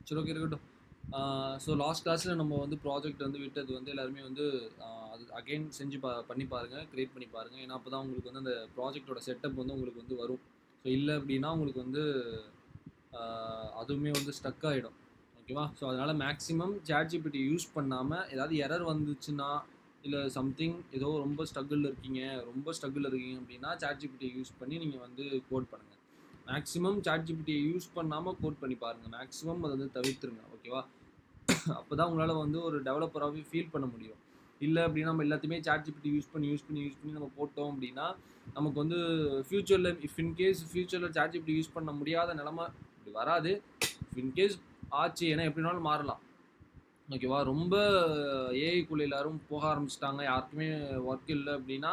சரி, ஓகே, இருக்கட்டும். So last கிளாஸில் நம்ம வந்து ப்ராஜெக்ட் வந்து விட்டது வந்து எல்லாருமே வந்து அது அகைன் செஞ்சு பண்ணி பாருங்கள், க்ரியேட் பண்ணி பாருங்கள். ஏன்னா அப்போ தான் உங்களுக்கு வந்து அந்த ப்ராஜெக்டோட செட்டப் வந்து உங்களுக்கு வந்து வரும். ஸோ இல்லை அப்படின்னா உங்களுக்கு வந்து அதுவுமே வந்து ஸ்டக் ஆகிடும். ஓகேவா? ஸோ அதனால் மேக்ஸிமம் ChatGPT யூஸ் பண்ணாமல் ஏதாவது எரர் வந்துச்சுன்னா, இல்லை சம்திங் ஏதோ ரொம்ப ஸ்ட்ரகிளில் இருக்கீங்க அப்படின்னா ChatGPT யூஸ் பண்ணி நீங்கள் வந்து கோட் பண்ணுங்கள். மேக்ஸிமம் ChatGPT யூஸ் பண்ணாமல் கோட் பண்ணி பாருங்கள். மேக்ஸிமம் அதை வந்து தவிர்த்துருங்க. ஓகேவா? அப்போ தான் உங்களால் வந்து ஒரு டெவலப்பராகவே ஃபீல் பண்ண முடியும். இல்லை அப்படின்னா நம்ம எல்லாத்தையுமே ChatGPT யூஸ் பண்ணி நம்ம போட்டோம் அப்படின்னா நமக்கு வந்து ஃப்யூச்சரில் இன்கேஸ் ஃப்யூச்சரில் ChatGPT யூஸ் பண்ண முடியாத நிலமை இப்படி வராது. இன்கேஸ் ஆச்சு, ஏன்னா எப்படினாலும் மாறலாம். ஓகேவா? ரொம்ப ஏஐக்குள்ளே எல்லாரும் போக ஆரம்பிச்சிட்டாங்க, யாருக்குமே ஒர்க் இல்லை அப்படின்னா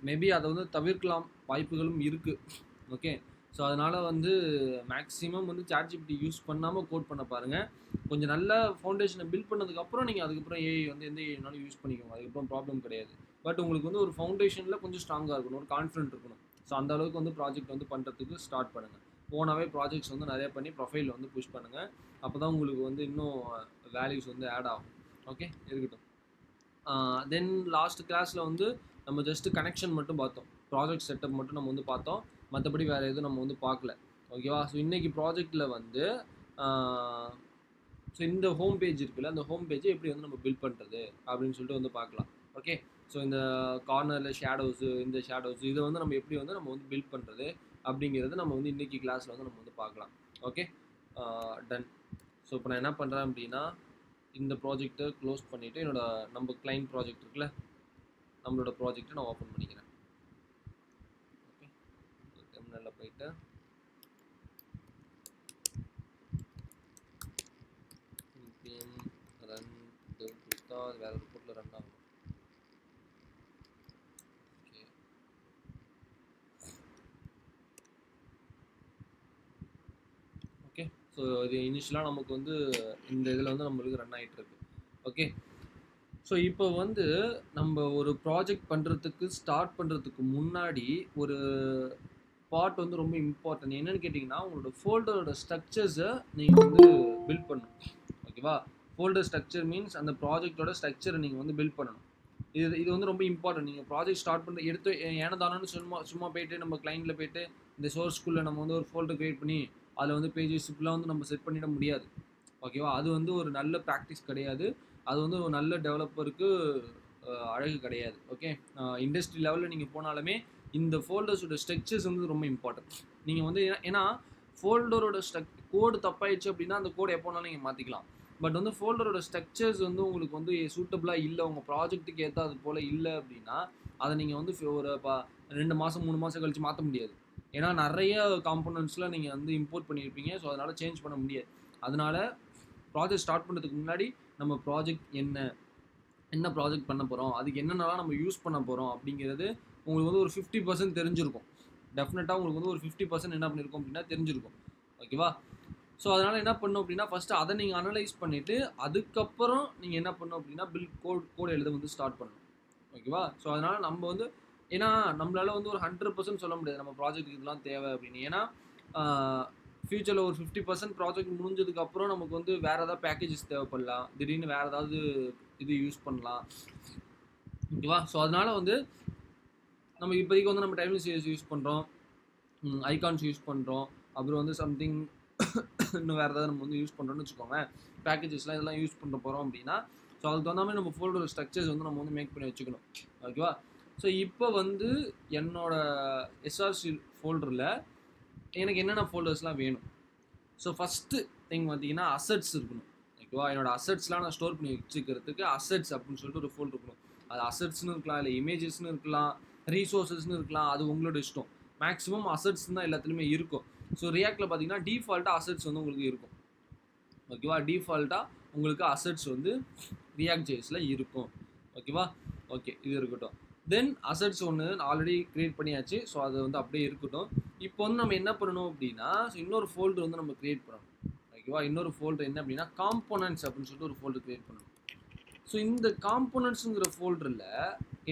மேபி அதை வந்து தவிர்க்கலாம், வாய்ப்புகளும் இருக்குது. ஓகே. ஸோ அதனால் வந்து மேக்ஸிமம் வந்து ChatGPT யூஸ் பண்ணாமல் கோட் பண்ண பாருங்கள். கொஞ்சம் நல்ல ஃபவுண்டேஷனை பில்ட் பண்ணதுக்கப்புறம் நீங்கள் அதுக்கப்புறம் ஏஐ வந்து எந்த ஏஐனாலும் யூஸ் பண்ணிக்கோங்க. அதுக்கப்புறம் ப்ராப்ளம் கிடையாது. பட் உங்களுக்கு வந்து ஒரு ஃபவுண்டேஷனில் கொஞ்சம் ஸ்ட்ராங்காக இருக்கணும், ஒரு கான்ஃபிடென்ட் இருக்கணும். ஸோ அந்த அளவுக்கு வந்து ப்ராஜெக்ட் வந்து பண்ணுறதுக்கு ஸ்டார்ட் பண்ணுங்கள். போனாவே ப்ராஜெக்ட்ஸ் வந்து நிறைய பண்ணி ப்ரொஃபைல் வந்து புஷ் பண்ணுங்கள். அப்போ தான் உங்களுக்கு வந்து இன்னும் வேல்யூஸ் வந்து ஆட் ஆகும். ஓகே, இருக்கட்டும். தென் லாஸ்ட் கிளாஸில் வந்து நம்ம ஜஸ்ட் கனெக்ஷன் மட்டும் பார்த்தோம், ப்ராஜெக்ட் செட்டப் மட்டும் நம்ம வந்து பார்த்தோம். மற்றபடி வேறு எதுவும் நம்ம வந்து பார்க்கல. ஓகேவா? ஸோ இன்றைக்கி ப்ராஜெக்டில் வந்து ஸோ இந்த ஹோம் பேஜ் இருக்குல்ல, அந்த ஹோம் பேஜை எப்படி வந்து நம்ம பில்ட் பண்ணுறது அப்படின்னு சொல்லிட்டு வந்து பார்க்கலாம். ஓகே. ஸோ இந்த கார்னரில் ஷேடோஸு, இந்த ஷேடோஸு இதை வந்து நம்ம எப்படி வந்து நம்ம வந்து பில்ட் பண்ணுறது அப்படிங்கிறது நம்ம வந்து இன்றைக்கி கிளாஸில் வந்து நம்ம வந்து பார்க்கலாம். Okay, done. ஸோ இப்போ நான் என்ன பண்ணுறேன் அப்படின்னா, இந்த ப்ராஜெக்டை க்ளோஸ் பண்ணிவிட்டு நம்ம கிளைண்ட் ப்ராஜெக்ட் இருக்குல்ல, நம்மளோட ப்ராஜெக்டை நான் ஓப்பன் பண்ணிக்கிறேன். ஓகே, டெர்மினலில் போயிட்டு ரன் கொடுத்தா அது வேறு ஒரு போர்ட்டில் ரன் ஆகும். ஓகே. ஸோ இது இனிஷியலாக நமக்கு வந்து இந்த இதில் வந்து நம்மளுக்கு ரன் ஆகிட்டுருக்கு. ஓகே. ஸோ இப்போ வந்து நம்ம ஒரு ப்ராஜெக்ட் பண்ணுறதுக்கு ஸ்டார்ட் பண்ணுறதுக்கு முன்னாடி ஒரு பார்ட் வந்து ரொம்ப இம்பார்ட்டன்ட். என்னென்னு கேட்டிங்கன்னா, உங்களோட ஃபோல்டரோட ஸ்ட்ரக்சர்ஸை நீங்கள் வந்து பில்ட் பண்ணணும். ஓகேவா? ஃபோல்டர் ஸ்ட்ரக்சர் மீன்ஸ் அந்த ப்ராஜெக்டோட ஸ்ட்ரக்சரை நீங்கள் வந்து பில்ட் பண்ணணும். இது வந்து ரொம்ப இம்பார்ட்டன்ட். நீங்கள் ப்ராஜெக்ட் ஸ்டார்ட் பண்ண எடுத்து ஏனதானு சும்மா போயிட்டு நம்ம கிளைண்டில் போயிட்டு இந்த சோர்ஸ்குள்ளே நம்ம வந்து ஒரு ஃபோல்டர் க்ரியேட் பண்ணி அதில் வந்து பேஜஸ் இப்படிலாம் வந்து நம்ம செட் பண்ணிட முடியாது. ஓகேவா? அது வந்து ஒரு நல்ல ப்ராக்டிஸ் கிடையாது. அது வந்து ஒரு நல்ல டெவலப்பருக்கு அழகு கிடையாது. ஓகே. இண்டஸ்ட்ரி லெவலில் நீங்கள் போனாலுமே இந்த ஃபோல்டர்ஸோட ஸ்ட்ரக்சர்ஸ் வந்து ரொம்ப இம்பார்ட்டன்ட். நீங்கள் வந்து ஏன்னா ஃபோல்டரோட கோடு தப்பாயிடுச்சு அப்படின்னா அந்த கோடு எப்போ வேணாலும் நீங்கள் மாற்றிக்கலாம். பட் வந்து ஃபோல்டரோட ஸ்ட்ரக்சர்ஸ் வந்து உங்களுக்கு வந்து சூட்டபிளாக இல்லை, உங்கள் ப்ராஜெக்ட்டுக்கு ஏற்ற அது போல் இல்லை அப்படின்னா அதை நீங்கள் வந்து ஒரு 2 மாதம் 3 மாதம் கழித்து மாற்ற முடியாது. ஏன்னா நிறைய காம்போனன்ட்ஸில் நீங்கள் வந்து இம்போர்ட் பண்ணியிருப்பீங்க. ஸோ அதனால் சேஞ்ச் பண்ண முடியாது. அதனால் ப்ராஜெக்ட் ஸ்டார்ட் பண்ணுறதுக்கு முன்னாடி நம்ம ப்ராஜெக்ட் என்ன ப்ராஜெக்ட் பண்ண போகிறோம், அதுக்கு என்னென்னலாம் நம்ம யூஸ் பண்ண போகிறோம் அப்படிங்கிறது உங்களுக்கு வந்து ஒரு 50% தெரிஞ்சிருக்கும். டெஃபினட்டாக உங்களுக்கு வந்து ஒரு 50% என்ன பண்ணியிருக்கோம் அப்படின்னா தெரிஞ்சிருக்கும். ஓகேவா? ஸோ அதனால் என்ன பண்ணணும் அப்படின்னா, ஃபஸ்ட்டு அதை நீங்கள் அனலைஸ் பண்ணிவிட்டு அதுக்கப்புறம் நீங்கள் என்ன பண்ணணும் அப்படின்னா கோட் எழுத வந்து ஸ்டார்ட் பண்ணணும். ஓகேவா? ஸோ அதனால் நம்ம வந்து ஏன்னா நம்மளால் வந்து ஒரு 100% சொல்ல முடியாது நம்ம ப்ராஜெக்ட்டுக்கு இதெல்லாம் தேவை அப்படின்னு. ஏன்னா ஃப்யூச்சரில் ஒரு 50% ப்ராஜெக்ட் முடிஞ்சதுக்கப்புறம் நமக்கு வந்து வேறு ஏதாவது பேக்கேஜஸ் தேவைப்படலாம், திடீர்னு வேறு ஏதாவது இது யூஸ் பண்ணலாம். ஓகேவா? ஸோ அதனால் வந்து நம்ம இப்போதைக்கு வந்து நம்ம டைம்லைன் சிஎஸ் யூஸ் பண்ணுறோம், ஐகான்ஸ் யூஸ் பண்ணுறோம், அப்புறம் வந்து சம்திங் இன்னும் வேறு ஏதாவது நம்ம வந்து யூஸ் பண்ணுறோன்னு வச்சுக்கோங்க, பேக்கேஜஸ்லாம் இதெல்லாம் யூஸ் பண்ண போகிறோம் அப்படின்னா, ஸோ அதுக்கு தகுந்த மாதிரி நம்ம ஃபோல்டர் ஸ்ட்ரக்சர்ஸ் வந்து நம்ம வந்து மேக் பண்ணி வச்சுக்கணும். ஓகேவா? ஸோ இப்போ வந்து என்னோட எஸ்ஆர்சி ஃபோல்டரில் எனக்கு என்னென்ன ஃபோல்டர்ஸ்லாம் வேணும். ஸோ ஃபஸ்ட்டு திங் பார்த்தீங்கன்னா அசட்ஸ் இருக்கணும். ஓகேவா? என்னோட அசட்ஸ்லாம் நான் ஸ்டோர் பண்ணி வச்சுக்கிறதுக்கு அசட்ஸ் அப்படின்னு சொல்லிட்டு ஒரு ஃபோல்டர் இருக்கணும். அது அசட்ஸ்னு இருக்கலாம், இல்லை இமேஜஸ்னு இருக்கலாம், ரீசோர்ஸஸ்னு இருக்கலாம், அது உங்களோட இஷ்டம். மேக்ஸிமம் அசட்ஸ் தான் எல்லாத்துலேயுமே இருக்கும். ஸோ ரியாக்டில் பார்த்தீங்கன்னா டிஃபால்ட்டாக அசட்ஸ் வந்து உங்களுக்கு இருக்கும். ஓகேவா? டிஃபால்ட்டாக உங்களுக்கு அசட்ஸ் வந்து ரியாக்ட் ஜேஸில் இருக்கும். ஓகேவா? ஓகே, இது இருக்கட்டும். தென் அசட்ஸ் ஒன்று ஆல்ரெடி க்ரியேட் பண்ணியாச்சு. ஸோ அது வந்து அப்படியே இருக்கட்டும். இப்போ வந்து நம்ம என்ன பண்ணணும் அப்படின்னா, ஸோ இன்னொரு ஃபோல்டர் வந்து நம்ம க்ரியேட் பண்ணணும். ஓகேவா? இன்னொரு ஃபோல்டர் என்ன அப்படின்னா காம்போனன்ட்ஸ் அப்படின்னு சொல்லிட்டு ஒரு ஃபோல்டர் க்ரியேட் பண்ணணும். ஸோ இந்த காம்போனன்ட்ஸுங்கிற ஃபோல்டரில்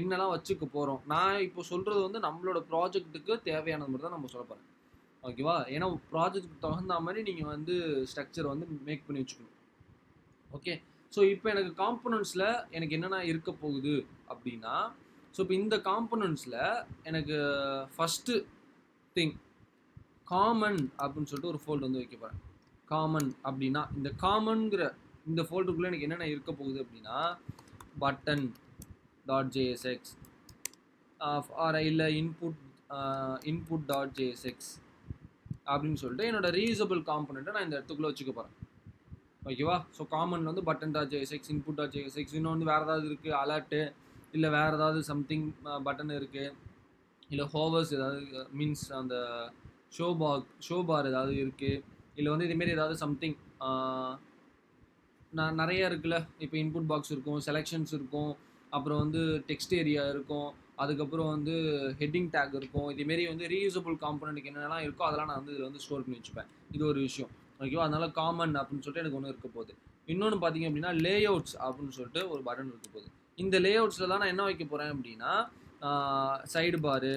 என்னெல்லாம் வச்சுக்க போகிறோம், நான் இப்போ சொல்கிறது வந்து நம்மளோட ப்ராஜெக்ட்டுக்கு தேவையானது மட்டும் தான் நம்ம சொல்ல போகிறேன். ஓகேவா? ஏன்னா ப்ராஜெக்ட்க்கு தகுந்த மாதிரி நீங்கள் வந்து ஸ்ட்ரக்சர் வந்து மேக் பண்ணி வச்சுக்கணும். ஓகே. ஸோ இப்போ எனக்கு காம்போனன்ட்ஸில் எனக்கு என்னென்ன இருக்க போகுது அப்படின்னா, ஸோ இப்போ இந்த காம்போனன்ட்ஸில் எனக்கு ஃபஸ்ட்டு திங் காமன் அப்படின்னு சொல்லிட்டு ஒரு ஃபோல்டு வந்து வைக்க போகிறேன். காமன் அப்படின்னா இந்த காமன்கிற இந்த ஃபோல்டருக்குள்ளே எனக்கு என்னென்ன இருக்க போகுது அப்படின்னா, பட்டன் டாட் ஜேஎஸ்எக்ஸ் ஆர் இல்லை இன்புட் டாட் ஜேஎஸ்எக்ஸ் அப்படின்னு சொல்லிட்டு என்னோட ரீயூசபிள் காம்போனண்ட்டை நான் இந்த இடத்துக்குள்ளே வச்சுக்க போகிறேன். ஓகேவா? ஸோ காமன் வந்து button dot JSX, input dot JSX, இன்னும் வந்து வேறு ஏதாவது இருக்குது அலர்ட்டு, இல்லை வேறு ஏதாவது சம்திங் பட்டன் இருக்குது, இல்லை ஹோவர்ஸ் ஏதாவது மீன்ஸ் அந்த ஷோ பார் ஏதாவது இருக்குது, இல்லை வந்து இதேமாரி ஏதாவது சம்திங் நான் நிறைய இருக்குல்ல. இப்போ இன்புட் பாக்ஸ் இருக்கும், செலெக்ஷன்ஸ் இருக்கும், அப்புறம் வந்து டெக்ஸ்ட் ஏரியா இருக்கும், அதுக்கப்புறம் வந்து ஹெட்டிங் டேக் இருக்கும். இதேமாரி வந்து ரீயூசபிள் காம்போனண்ட்டுக்கு என்னென்னலாம் இருக்கோ அதெல்லாம் நான் வந்து இதில் வந்து ஸ்டோர் பண்ணி வச்சுப்பேன். இது ஒரு விஷயம். ஓகேவா? அதனால காமன் அப்படின்னு சொல்லிட்டு எனக்கு ஒன்று இருக்க போகுது. இன்னொன்று பார்த்தீங்க அப்படின்னா லேஅவுட்ஸ் அப்படின்னு சொல்லிட்டு ஒரு பட்டன் இருக்க போகுது. இந்த லேஅவுட்ஸில் தான் நான் என்ன வைக்க போகிறேன் அப்படின்னா, சைடு பாரு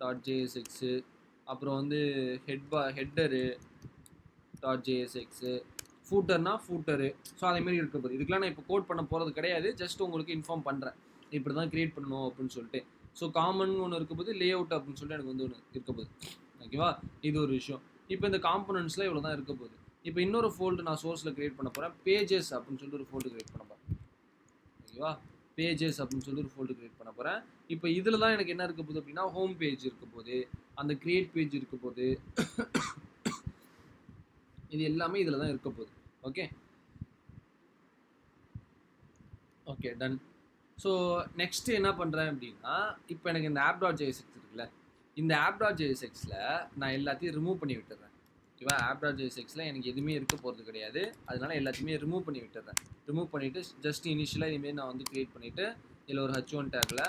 டாட் ஜேஎஸ்எக்ஸு, அப்புறம் வந்து ஹெட்டரு டாட் ஜேஎஸ்எக்ஸு, ஃபூட்டர்னா ஃபூட்டரு. ஸோ அதேமாரி இருக்க போகுது. இதுக்கெலாம் நான் இப்போ கோட் பண்ண போகிறது கிடையாது. ஜஸ்ட் உங்களுக்கு இன்ஃபார்ம் பண்ணுறேன், இப்படி தான் க்ரியேட் பண்ணணும் அப்படின்னு சொல்லிட்டு. ஸோ காமன் ஒன்று இருக்க போது, லே அவுட் அப்படின்னு சொல்லிட்டு எனக்கு வந்து ஒன்று இருக்க போகுது. ஓகேவா? இது ஒரு விஷயம். இப்போ இந்த காம்போனன்ட்ஸில் இவ்வளோ தான் இருக்க போகுது. இப்போ இன்னொரு ஃபோல்டு நான் சோர்ஸில் க்ரியேட் பண்ண போகிறேன். பேஜஸ் அப்படின்னு சொல்லிட்டு ஒரு ஃபோல்டு க்ரியேட் பண்ண போகிறேன். ஓகேவா? பேஜஸ் அப்படின்னு சொல்லிட்டு ஒரு ஃபோல்டு க்ரியேட் பண்ண போகிறேன். இப்போ இதில் தான் எனக்கு என்ன இருக்க போகுது அப்படின்னா, ஹோம் பேஜ் இருக்க போகுது, அந்த க்ரியேட் பேஜ் இருக்க போகுது. இது எல்லாமே இதில் தான் இருக்க போகுது. Okay okay done. So next என்ன பண்ணுறேன் அப்படின்னா, இப்போ எனக்கு இந்த ஆப் டாட் ஜேஎஸ்எக்ஸ் இருக்குல்ல, இந்த ஆப் டாட் ஜேஎஸ்எக்ஸில் நான் எல்லாத்தையும் ரிமூவ் பண்ணி விட்டுறேன். ஓகேவா? ஆப் டாட் ஜேஎஸ்எக்ஸில் எனக்கு எதுவுமே இருக்க போகிறது கிடையாது. அதனால எல்லாத்தையுமே ரிமூவ் பண்ணி விட்டுறேன். ரிமூவ் பண்ணிவிட்டு ஜஸ்ட் இனிஷியலாக இதுமாரி நான் வந்து க்ரியேட் பண்ணிவிட்டு இதில் ஒரு H1 டேக்கில்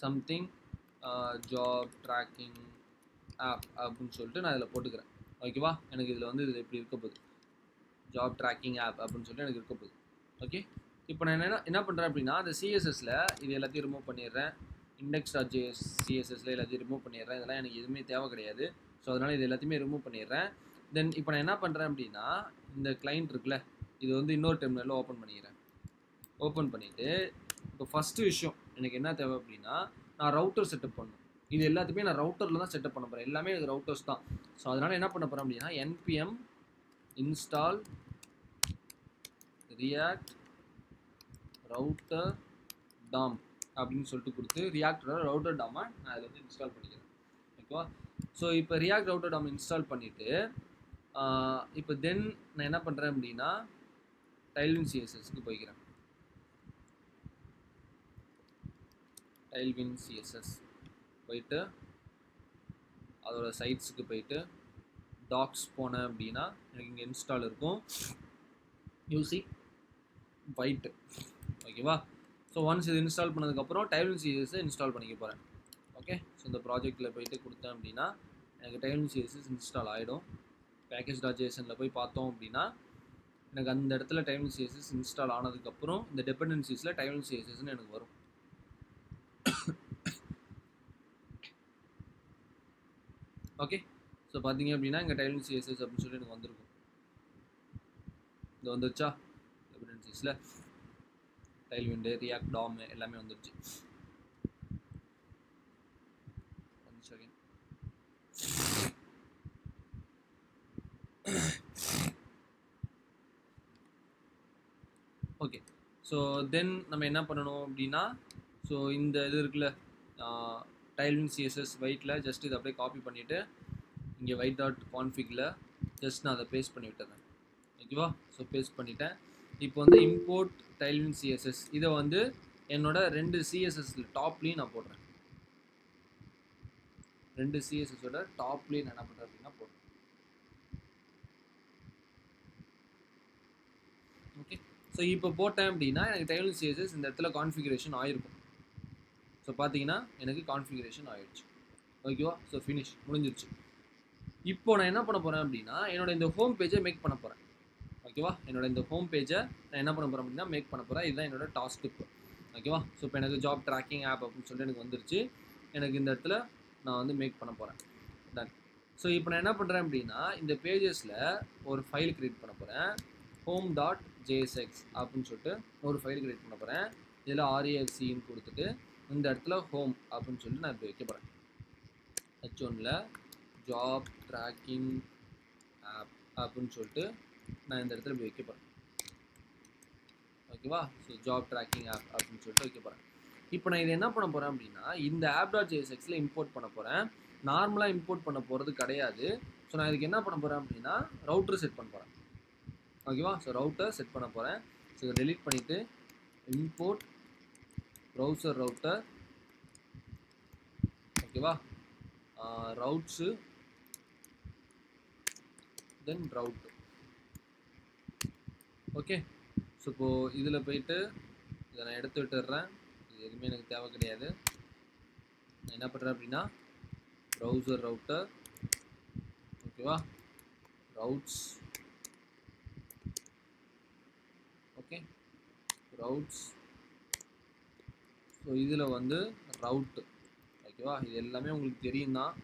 சம்திங் ஜாப் ட்ராக்கிங் ஆப் அப்படின்னு சொல்லிட்டு நான் இதில் போட்டுக்கிறேன். ஓகேவா? எனக்கு இதில் வந்து இது எப்படி இருக்க போகுது, ஜாப் ட்ராக்கிங் ஆப் அப்படின்னு சொல்லிட்டு எனக்கு இருக்க போகுது. ஓகே. இப்போ நான் என்ன பண்ணுறேன் அப்படின்னா, அந்த சிஎஸ்எஸில் இது எல்லாத்தையும் ரிமூவ் பண்ணிடுறேன். இண்டெக்ஸ் டாட் ஜேஎஸ் சிஎஸ்எஸில் எல்லாத்தையும் ரிமூவ் பண்ணிடுறேன். இதெல்லாம் எனக்கு எதுவுமே தேவை கிடையாது. ஸோ அதனால் இது எல்லாத்தையுமே ரிமூவ் பண்ணிடுறேன். தென் இப்போ நான் என்ன பண்ணுறேன் அப்படின்னா, இந்த கிளைண்ட் இருக்குல்ல, இது வந்து இன்னொரு டெர்மினலில் ஓப்பன் பண்ணிக்கிறேன். ஓப்பன் பண்ணிவிட்டு இப்போ ஃபஸ்ட்டு விஷயம் எனக்கு என்ன தேவை அப்படின்னா, நான் ரவுட்டர் செட்டப் பண்ணணும். இது எல்லாத்தையுமே நான் ரவுட்டரில் தான் செட்டப் பண்ண போகிறேன். எல்லாமே எனக்கு ரவுட்டர்ஸ் தான். ஸோ அதனால் என்ன பண்ண போகிறேன் அப்படின்னா, npm install react router dom அப்படின்னு சொல்லிட்டு கொடுத்து ரியாக்டரோட ரவுட்டர் டாமை நான் இதில் வந்து இன்ஸ்டால் பண்ணிக்கிறேன். ஓகேவா? ஸோ இப்போ ரியாக்ட் ரவுட்டர் டாம் இன்ஸ்டால் பண்ணிவிட்டு இப்போ தென் நான் என்ன பண்ணுறேன் அப்படின்னா, டைல்வின் சிஎஸ்எஸ்க்கு போய்க்கிறேன். டைல்வின் சிஎஸ்எஸ் போயிட்டு அதோட சைட்ஸுக்கு போயிட்டு டாக்ஸ் போனேன் அப்படின்னா எனக்கு இங்கே இன்ஸ்டால் இருக்கும், யூசி வைட்டு. ஓகேவா? ஸோ ஒன்ஸ் இது இன்ஸ்டால் பண்ணதுக்கப்புறம் டைல்வின் சிஎஸ்ஸை இன்ஸ்டால் பண்ணிக்க போகிறேன். ஓகே. ஸோ இந்த ப்ராஜெக்ட்டில் போயிட்டு கொடுத்தேன் அப்படின்னா எனக்கு டைல்வின் சிஎஸ்எஸ் இன்ஸ்டால் ஆகிடும். பேக்கேஜ் டாட் ஜேசனில் போய் பார்த்தோம் அப்படின்னா எனக்கு அந்த இடத்துல டைல்வின் சிஎஸ்எஸ் இன்ஸ்டால் ஆனதுக்கப்புறம் இந்த டிபெண்டன்சிஸில் டைல்வின் சிஎஸ்எஸ்ன்னு எனக்கு வரும். ஓகே. ஸோ பார்த்தீங்க அப்படின்னா இங்கே டைல்வின் சிஎஸ்எஸ் அப்படின்னு சொல்லி எனக்கு வந்திருக்கும். இது வந்துருச்சா? டிபெண்டன்சிஸில் டைல்விண்டு ரியாக்ட் டாம் எல்லாமே வந்துருச்சு. ஓகே. ஸோ தென் நம்ம என்ன பண்ணணும் அப்படின்னா, ஸோ இந்த இது இருக்குல்ல டைல்வின் சிஎஸ்எஸ் வைட்டில் ஜஸ்ட் இதை அப்படியே காப்பி பண்ணிவிட்டு இங்கே வைட் டாட் கான்ஃபிகில் ஜஸ்ட் நான் அதை பேஸ்ட் பண்ணி விட்டுறேன். ஓகேவா? ஸோ பேஸ்ட் பண்ணிவிட்டேன். இப்போ வந்து இம்போர்ட் டைல்வின் சிஎஸ்எஸ் இதை வந்து என்னோட 2 சிஎஸ்எஸ்ல டாப்லேயும் நான் போடுறேன். 2 சிஎஸ்எஸோட டாப்லேயும் நான் என்ன பண்ணுறேன் அப்படின்னா போடுறேன். ஓகே. ஸோ இப்போ போட்டேன் அப்படின்னா எனக்கு டைல்வின் சிஎஸ்எஸ் இந்த இடத்துல கான்ஃபிகரேஷன் ஆகிருக்கும். ஸோ பார்த்தீங்கன்னா எனக்கு கான்ஃபிகரேஷன் ஆகிடுச்சு. ஓகேவா? ஸோ ஃபினிஷ் முடிஞ்சிருச்சு. இப்போ நான் என்ன பண்ண போகிறேன் அப்படின்னா, என்னோட இந்த ஹோம் பேஜை மேக் பண்ண போகிறேன். ஓகேவா? என்னோட இந்த ஹோம் பேஜை நான் என்ன பண்ண போகிறேன் அப்படின்னா மேக் பண்ண போகிறேன். இதுதான் என்னோட டாஸ்க் இப்போ. ஓகேவா? ஸோ இப்போ எனக்கு ஜாப் ட்ராக்கிங் ஆப் அப்படின்னு சொல்லிட்டு எனக்கு வந்துருச்சு. எனக்கு இந்த இடத்துல நான் வந்து மேக் பண்ண போகிறேன். டன். ஸோ இப்போ நான் என்ன பண்ணுறேன் அப்படின்னா, இந்த பேஜஸில் ஒரு ஃபைல் க்ரியேட் பண்ண போகிறேன். home.jsx அப்படின்னு சொல்லிட்டு ஒரு ஃபைல் க்ரியேட் பண்ண போகிறேன். இதில் RAFCன்னு கொடுத்துட்டு இந்த இடத்துல ஹோம் அப்படின்னு சொல்லிட்டு நான் இப்போ வைக்க போகிறேன். H1ல் ஜாப் ட்ராக்கிங் ஆப் அப்படின்னு சொல்லிட்டு நான் இந்த இடத்துல இப்படி வைக்க போகிறேன். ஓகேவா? ஸோ ஜாப் ட்ராக்கிங் ஆப் அப்படின்னு சொல்லிட்டு வைக்க போகிறேன். இப்போ நான் இதை என்ன பண்ண போகிறேன் அப்படின்னா, இந்த app.jsxல இம்போர்ட் பண்ண போகிறேன். நார்மலாக இம்போர்ட் பண்ண போகிறது கிடையாது. ஸோ நான் இதுக்கு என்ன பண்ண போகிறேன் அப்படின்னா, ரவுட்டர் செட் பண்ண போகிறேன். ஓகேவா? ஸோ ரவுட்டர் செட் பண்ண போகிறேன். ஸோ இதை டெலீட் பண்ணிவிட்டு இம்போர்ட் ப்ரௌசர் ரவுட்டர். ஓகேவா? ரவுட்ஸு தென் ரவுட். ஓகே. ஸோ இப்போது இதில் போயிட்டு இதை நான் எடுத்து விட்டுடுறேன். இது எதுவுமே எனக்கு தேவை கிடையாது. நான் என்ன பண்ணுறேன் அப்படின்னா, ப்ரௌசர் ரவுட்டர். ஓகேவா? ரவுட்ஸ். ஓகே, ரவுட்ஸ். ஸோ இதில் வந்து ரவுட்டு. ஓகேவா? இது எல்லாமே உங்களுக்கு தெரியும் தான்.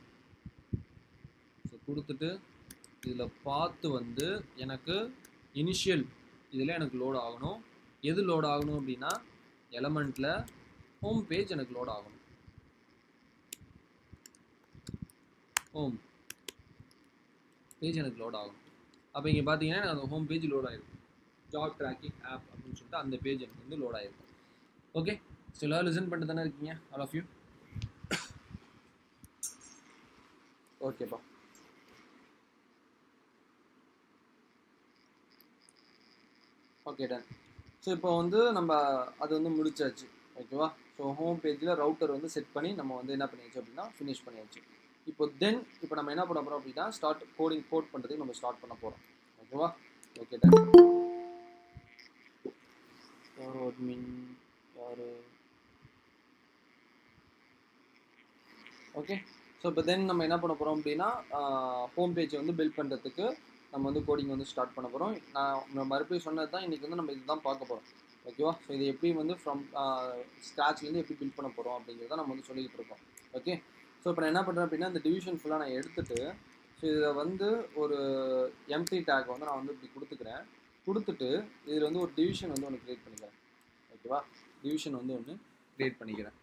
ஸோ கொடுத்துட்டு இதில் பார்த்து வந்து எனக்கு இனிஷியல் இதில் எனக்கு லோட் ஆகணும். எது லோட் ஆகணும் அப்படின்னா, எலமெண்ட்டில் ஹோம் பேஜ் எனக்கு லோட் ஆகணும். ஹோம் பேஜ் எனக்கு லோட் ஆகணும். அப்போ இங்கே பார்த்தீங்கன்னா எனக்கு அந்த ஹோம் பேஜ் லோட் ஆகிருக்கும். ஜாப் ட்ராக்கிங் ஆப் அப்படின்னு சொல்லிட்டு அந்த பேஜ் எனக்கு வந்து லோட் ஆகிருக்கும். ஓகே. ஸோ எல்லாரும் லிசன் பண்ணிட்டு தானே இருக்கீங்க, ஆல் ஆஃப் யூ? ஓகேப்பா. Okay, done. ஸோ இப்போ வந்து நம்ம அது வந்து முடிச்சாச்சு. ஓகேவா? ஸோ ஹோம் பேஜில் ரவுட்டர் வந்து செட் பண்ணி நம்ம வந்து என்ன பண்ணியாச்சு அப்படின்னா ஃபினிஷ் பண்ணியாச்சு. இப்போ நம்ம என்ன பண்ண போகிறோம் அப்படின்னா, கோட் பண்ணுறதுக்கு நம்ம ஸ்டார்ட் பண்ண போகிறோம். ஓகேவா? Okay, done. யார் அட்மின் யார்? ஓகே. ஸோ இப்போ நம்ம என்ன பண்ண போகிறோம் அப்படின்னா, ஹோம் பேஜை வந்து பில்ட் பண்ணுறதுக்கு நம்ம வந்து கோடிங் வந்து ஸ்டார்ட் பண்ண போகிறோம். நான் மறுபடியும் சொன்னது தான், இன்றைக்கி வந்து நம்ம இதுதான் பார்க்க போகிறோம். ஓகேவா? ஸோ இது எப்படி வந்து ஃப்ரம் ஸ்க்ராட்ச்லேருந்து எப்படி பில்ட் பண்ண போகிறோம் அப்படிங்கிறத நம்ம வந்து சொல்லிக்கிட்டு இருக்கோம். ஓகே. ஸோ இப்போ நான் என்ன பண்ணுறேன் அப்படின்னா, இந்த டிவிஷன் ஃபுல்லாக நான் எடுத்துகிட்டு, ஸோ இதில் வந்து ஒரு எம்டி டேக் வந்து நான் வந்து இப்படி கொடுத்துட்டு இதில் வந்து ஒரு டிவிஷன் வந்து ஒன்று க்ரியேட் பண்ணிக்கிறேன். ஓகேவா? டிவிஷன் வந்து ஒன்று க்ரியேட் பண்ணிக்கிறேன்.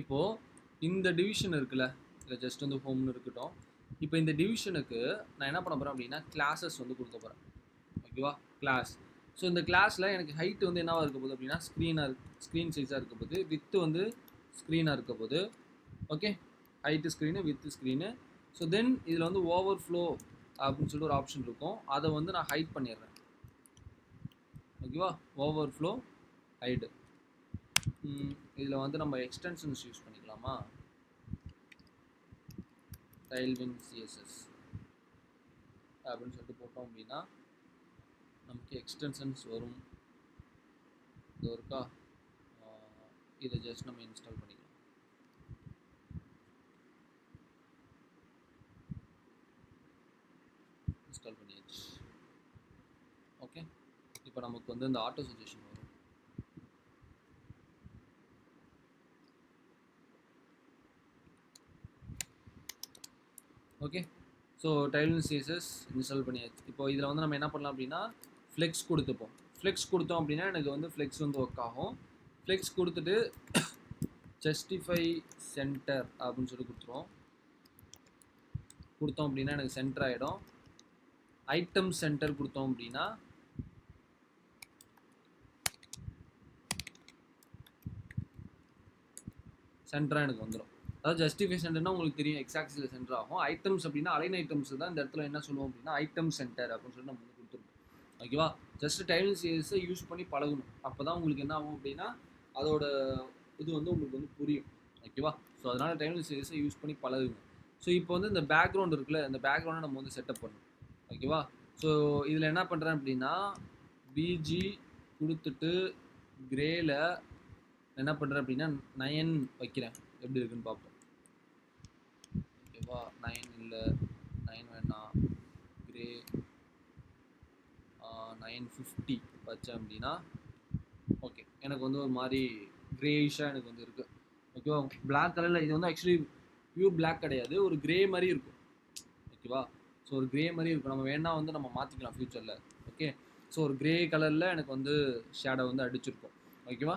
இப்போது இந்த டிவிஷன் இருக்குல்ல, இல்லை ஜஸ்ட் வந்து ஹோம்னு இருக்கட்டும். இப்போ இந்த டிவிஷனுக்கு நான் என்ன பண்ண போகிறேன் அப்படின்னா, கிளாஸஸ் வந்து கொடுக்க போகிறேன். ஓகேவா? கிளாஸ். ஸோ இந்த கிளாஸில் எனக்கு ஹைட்டு வந்து என்னவாக இருக்க போகுது அப்படின்னா, ஸ்க்ரீன் சைஸாக இருக்க போகுது. வித்து வந்து ஸ்க்ரீனாக இருக்க போகுது. Okay, height screen, with screen. So then இதில் வந்து ஓவர்ஃப்ளோ அப்படின்னு சொல்லிட்டு ஒரு ஆப்ஷன் இருக்கும். அதை வந்து நான் ஹைட் பண்ணிடுறேன். ஓகேவா? Overflow hide. இதில் வந்து நம்ம எக்ஸ்டென்ஷன்ஸ் யூஸ் பண்ணிக்கலாமா? Tailwind CSS அப்படின்னு சொல்லிட்டு போட்டோம் அப்படின்னா நமக்கு எக்ஸ்டென்ஷன்ஸ் வரும். இது இருக்கா? இதை ஜஸ்ட் நம்ம இன்ஸ்டால் பண்ணிக்கலாம். இன்ஸ்டால் பண்ணியாச்சு. ஓகே. இப்போ நமக்கு வந்து இந்த ஆட்டோ சஜஷன் வரும். Okay. So Tailwind CSS install பண்ணியாச்சு. இப்போ இதில் வந்து நம்ம என்ன பண்ணலாம் அப்படின்னா, ஃப்ளெக்ஸ் கொடுத்துப்போம். ஃப்ளெக்ஸ் கொடுத்தோம் அப்படின்னா எனக்கு வந்து ஃப்ளெக்ஸ் வந்து ஒர்க் ஆகும். ஃப்ளெக்ஸ் கொடுத்துட்டு ஜஸ்டிஃபை சென்டர் அப்படின்னு சொல்லி கொடுத்தோம் அப்படின்னா எனக்கு சென்டர் ஆகிடும். ஐட்டம் சென்டர் கொடுத்தோம் அப்படின்னா சென்டராக எனக்கு வந்துடும். அதாவது ஜஸ்டிஃபை சென்டர்னா உங்களுக்கு தெரியும், எக்ஸாக்ஸில் சென்டர் ஆகும். ஐட்டம்ஸ் அப்படின்னா அலைன் ஐட்டம்ஸ் தான் இந்த இடத்துல என்ன சொல்லுவோம் அப்படின்னா ஐட்டம் சென்டர் அப்படின்னு சொல்லி நம்ம வந்து கொடுத்துருக்கோம். ஓகேவா? ஜஸ்ட் Tailwind CSS யூஸ் பண்ணி பழகணும். அப்போ தான் உங்களுக்கு என்ன ஆகும் அப்படின்னா அதோட இது வந்து உங்களுக்கு வந்து புரியும். ஓகேவா? ஸோ அதனால் Tailwind CSS யூஸ் பண்ணி பழகுங்க. ஸோ இப்போ வந்து இந்த பேக்ரவுண்ட் இருக்குல்ல, இந்த பேக்ரவுண்டை நம்ம வந்து செட்டப் பண்ணணும். ஓகேவா? ஸோ இதில் என்ன பண்ணுறேன் அப்படின்னா, பிஜி கொடுத்துட்டு கிரேல என்ன பண்ணுறேன் அப்படின்னா 9 வைக்கிறேன். எப்படி இருக்குன்னு பார்ப்போம். ஓகேவா? 9 இல்லை, 9 வேணாம், கிரே 950 வச்சேன் அப்படின்னா ஓகே, எனக்கு வந்து ஒரு மாதிரி கிரேயிஷாக எனக்கு வந்து இருக்குது. ஓகேவா. பிளாக் கலரில் இது வந்து ஆக்சுவலி பியூர் பிளாக் கிடையாது, ஒரு கிரே மாதிரி இருக்கும். ஓகேவா. ஸோ ஒரு கிரே மாதிரி இருக்கும், நம்ம வேணா வந்து நம்ம மாற்றிக்கலாம் ஃப்யூச்சரில். ஓகே. ஸோ ஒரு கிரே கலரில் எனக்கு வந்து ஷேடோ வந்து அடிச்சிருக்கும். ஓகேவா.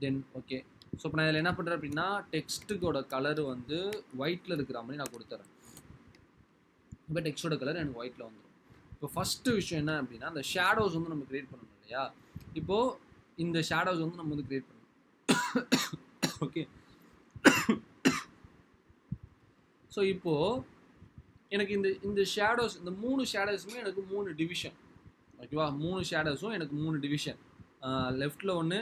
Then okay. ஸோ இப்போ நான் இதில் என்ன பண்ணுறேன் அப்படின்னா டெக்ஸ்ட்டுக்கோட கலர் வந்து ஒயிட்டில் இருக்கிற மாதிரி நான் கொடுத்துறேன். இப்போ டெக்ஸ்டோட கலர் எனக்கு ஒயிட்டில் வந்துடும். இப்போ ஃபஸ்ட்டு விஷயம் என்ன அப்படின்னா அந்த ஷேடோஸ் வந்து நம்ம கிரியேட் பண்ணணும் இல்லையா. இப்போது இந்த ஷேடோஸ் வந்து நம்ம வந்து கிரியேட் பண்ணணும். ஓகே. ஸோ இப்போது எனக்கு இந்த ஷேடோஸ், இந்த 3 ஷேடோஸுமே எனக்கு 3 டிவிஷன். ஓகேவா. 3 ஷேடோஸும் எனக்கு 3 டிவிஷன். லெஃப்ட்டில் ஒன்று,